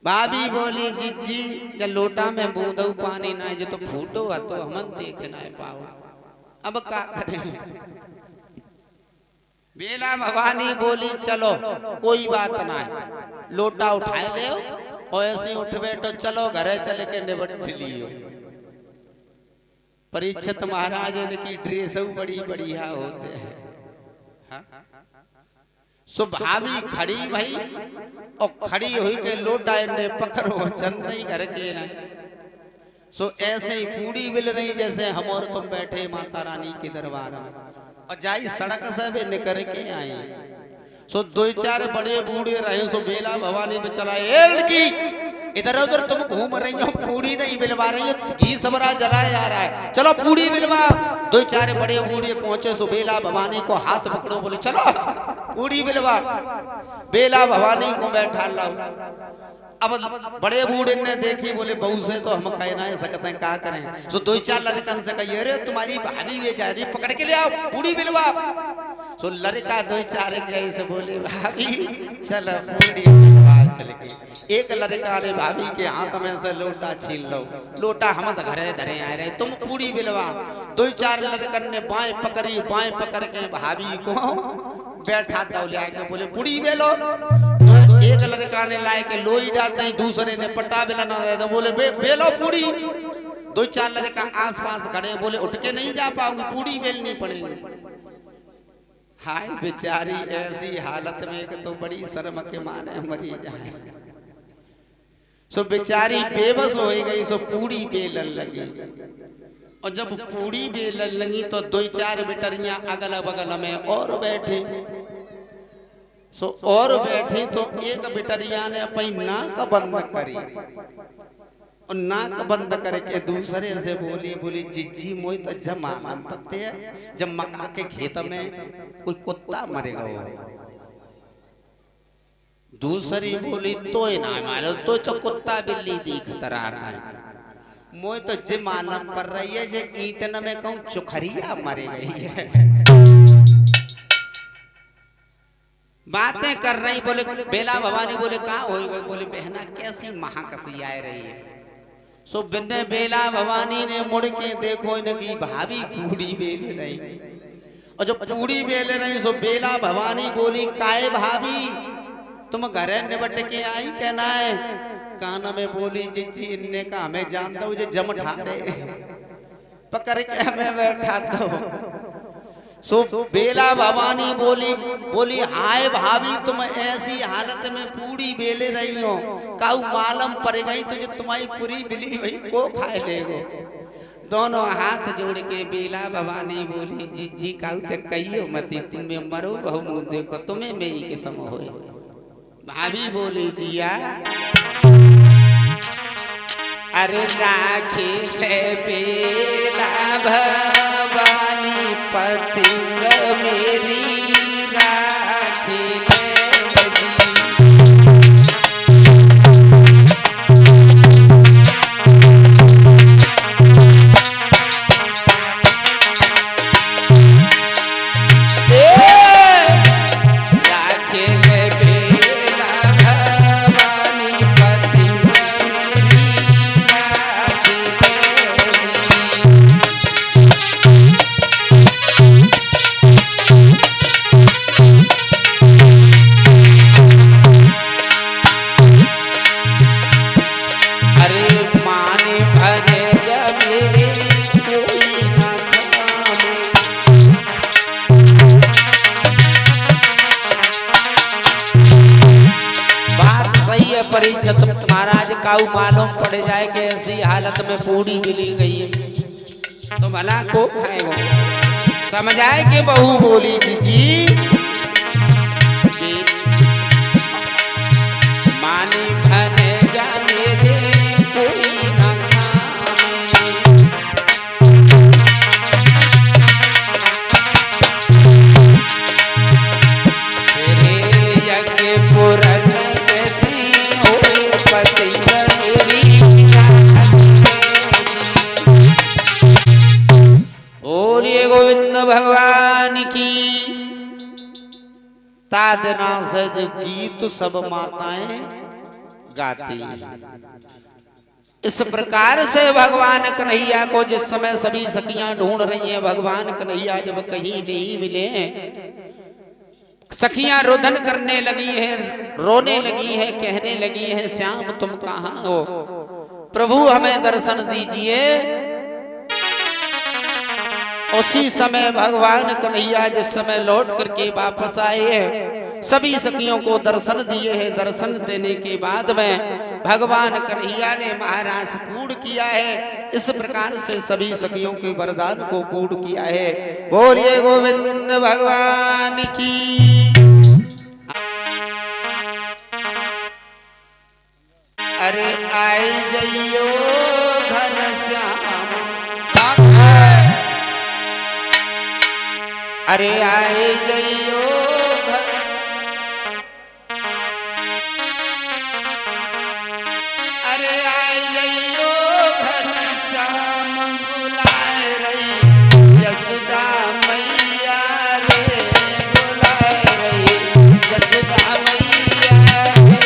भाभी बोली जी जब लोटा में बूंदू पानी ना है जो तो फूटो है तो हम देख ना पाओ, अब का करें। बेला भवानी बोली चलो कोई बात ना है, लोटा उठाए ले और ऐसे उठ बैठो, चलो घरे चले के निबट लियो। परीक्षित महाराज इनकी ड्रेस बड़ी बढ़िया होते हैं। सो भाभी खड़ी भाई और खड़ी हुई के लोटा इन्हें पकड़ो चंदई घर के ना। सो ऐसे ही पूरी बिल रही जैसे हम और तुम बैठे माता रानी के दरबार में। और जाई सड़क से भी निकल के आए। सो 2-4 बड़े बूढ़े रहे सो बेला भवानी पे चलाए लड़की इधर उधर तुम घूम रही हो, पूड़ी नहीं बिलवा रही हो, घी सबरा जलाया जा रहा है, चलो पूड़ी बिलवा। 2-4 बड़े बूढ़े पहुंचे सो बेला भवानी को हाथ पकड़ो बोले चलो पूड़ी बिलवा। बेला भवानी को बैठा लाओ। अब बड़े बूढ़े ने देखी बोले बहू से तो हम कह ना सकते हैं क्या करें। सो 2-4 लड़कन से कहिए अरे तुम्हारी भाभी वे जा रही पकड़ के ले आओ पूड़ी बिलवा। सो लड़का 2-4 गए से बोले भाभी चल पूड़ी बिलवा। चल गए। एक लड़का ने भाभी के हाथ में से लोटा छीन लो, लोटा हम घरे धरे आए रहे तुम पूड़ी बिलवा। 2-4 लड़कन ने बाएं पकड़ के भाभी को बैठा दौले आके बोले पूड़ी बेलो। एक लड़का ने लाए के लोई डालते ही दूसरे ने पट्टा बेला ना दे बोले बेलो पूड़ी। दो चार लड़का आसपास खड़े हैं, बोले उठ के नहीं जा पाओगी, पूड़ी बेलनी पड़ेगी। हाय बेचारी ऐसी हालत में कि तो बड़ी शर्म के मारे मरी जाए। सो बेचारी बेबस हो गई, सो पूड़ी बेलन लगी। और जब पूड़ी बेलन लगी तो दो चार बेटरियां अगल बगल में और बैठी। सो और बैठी तो एक बेटरिया ने अपनी नाक बंद करी और नाक बंद करके दूसरे से बोली जिज्जी मोई तो जब मालूम पत्ते है, जब मक्का के खेत में कोई कुत्ता मरेगा वो। दूसरी बोली तो ना मालूम, तो कुत्ता बिल्ली दिखत रहा है। मोई तो जे मालूम पड़ रही है जे ईटन में कहूँ चुखरिया मरे गई है। बातें कर रही, बोले बेला भवानी बोले कहाँ हो गई, बोले बहना कैसी महाकसी आ रही है। सो बिन्ने बेला भवानी ने मुड़ के देखो इनकी भाभी पूड़ी बेल रही, और जो पूड़ी बेल रही सो बेला भवानी बोली काहे भाभी तुम घरे निबट के आई कहना है। काना में बोली जिज्जी इनने का हमें जानता हूँ जे जम ठाड़े पकड़ के हमें बैठा दो। सो बेला भवानी बोली हाय भाभी तुम ऐसी हालत में पूड़ी बेले रही हो, काऊ मालूम पड़ गई तुझे तुम्हारी पूरी बिली वही को खाए लेगो। दोनों हाथ जोड़ के बेला भवानी बोली जिज्जी काऊ ते कहियो मती तुम्हें मरो बहु मुँह देखो तुम्हें मेरी किस्म हो। भाभी बोली जिया अरे राखी ले बेला भवानी पतिंग मेरी राखी परीक्षित महाराज काऊ मालूम पड़ जाए कि ऐसी हालत में पूड़ी मिली गई है तो भला को खाएगा। समझ आए कि बहू बोली जी मानी भने जाने दे कोई ना भगवान की तादना सज गीत सब माताएं गाती। इस प्रकार से भगवान कन्हैया को जिस समय सभी सखियां ढूंढ रही हैं, भगवान कन्हैया जब कहीं नहीं मिले, सखियां रोदन करने लगी हैं, रोने लगी हैं, कहने लगी हैं श्याम तुम कहाँ हो, प्रभु हमें दर्शन दीजिए। उसी समय भगवान कन्हैया जिस समय लौट करके वापस आए हैं, सभी सखियों को दर्शन दिए हैं। दर्शन देने के बाद में भगवान कन्हैया ने महाराज पूर्ण किया है। इस प्रकार से सभी सखियों के वरदान को पूर्ण किया है। बोलिए गोविंद भगवान की। अरे आई जइयो घर श्याम, अरे आए जइयो घर, अरे आए जइयो घर श्याम बुलाए रही यशोदा मैया रे, बुलाए रही यशोदा मैया रे।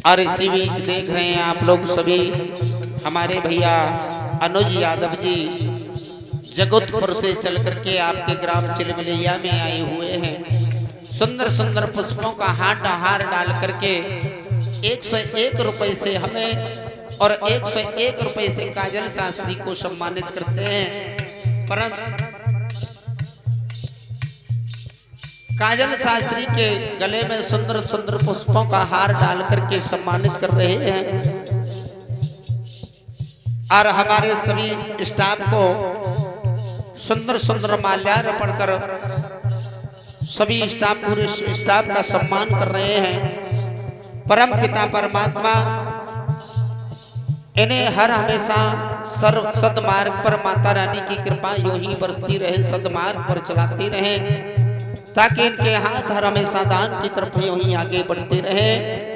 और इसी बीच देख रहे हैं आप लोग सभी हमारे भैया अनुज यादव जी जगतपुर से चल करके आपके ग्राम चिलमिलिया में आए हुए हैं। सुंदर सुंदर पुष्पों का हार डाल करके 101 रुपए से हमें और 101 रुपए से काजल शास्त्री को सम्मानित करते हैं। परम काजल शास्त्री के गले में सुंदर सुंदर पुष्पों का हार डाल करके सम्मानित कर रहे हैं और हमारे सभी स्टाफ को सुंदर सुंदर माल्यार्पण कर सभी स्टाफ पूरे स्टाफ का सम्मान कर रहे हैं। परम पिता परमात्मा इन्हें हर हमेशा सर्व सदमार्ग पर माता रानी की कृपा यूं ही बरसती रहे, सदमार्ग पर चलाती रहे, ताकि इनके हाथ हर हमेशा दान की तरफ यूं ही आगे बढ़ते रहे।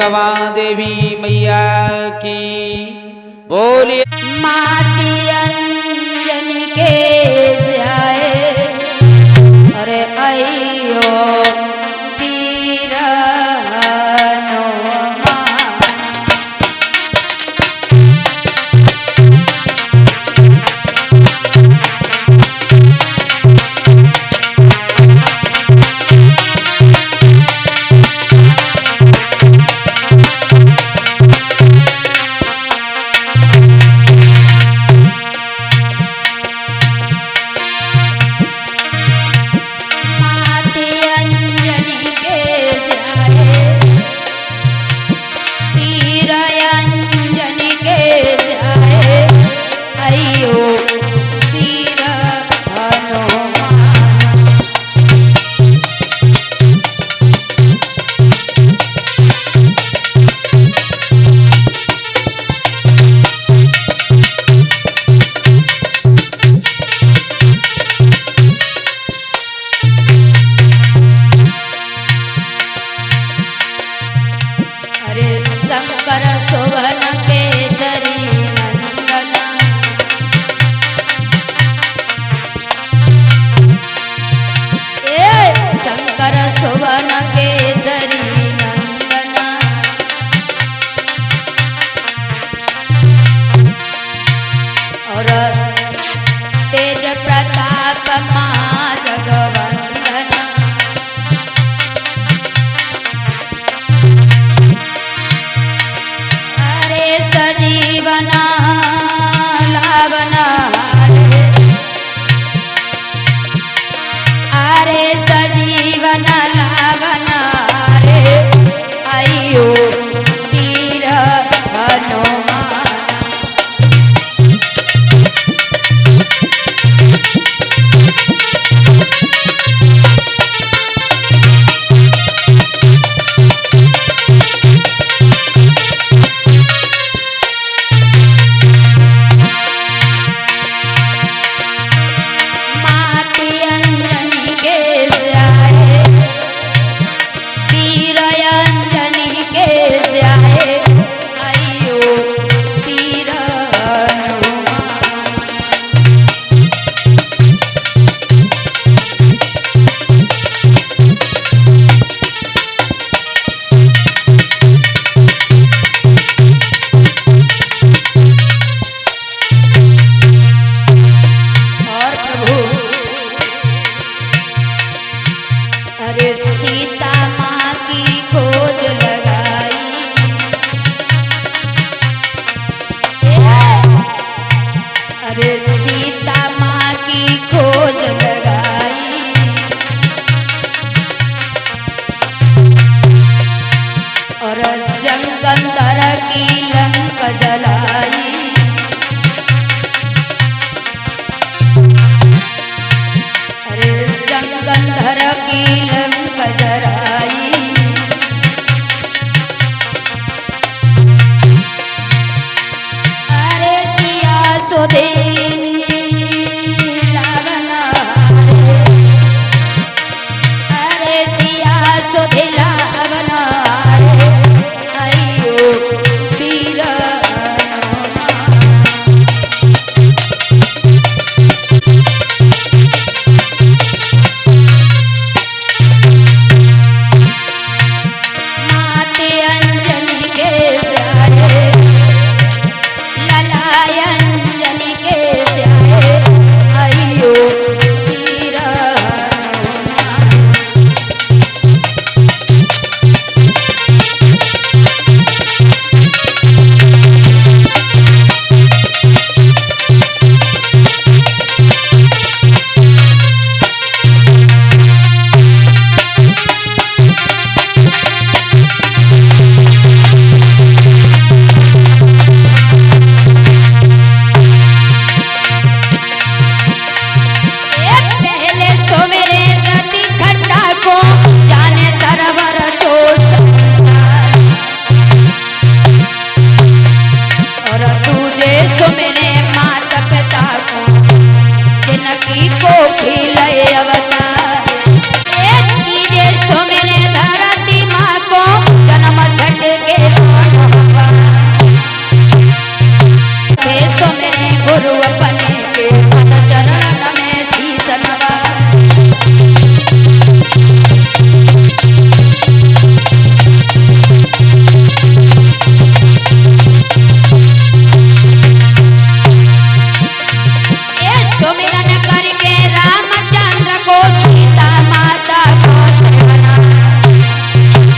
भगवा देवी मैया की बोलिए। माती अंजनी के जाए अरे अयो वीरनो शंकर शोभन केसरी नंदन शंकर शोभन केसरी नंदन और तेज प्रताप महाजगवंदन सजीवना लावना अरे सजीवना लावना रे अयो तीर हनुमान सीता माँ की खोज लगाई अरे सीता माँ की खोज लगाई और जंगंधर की लंक जला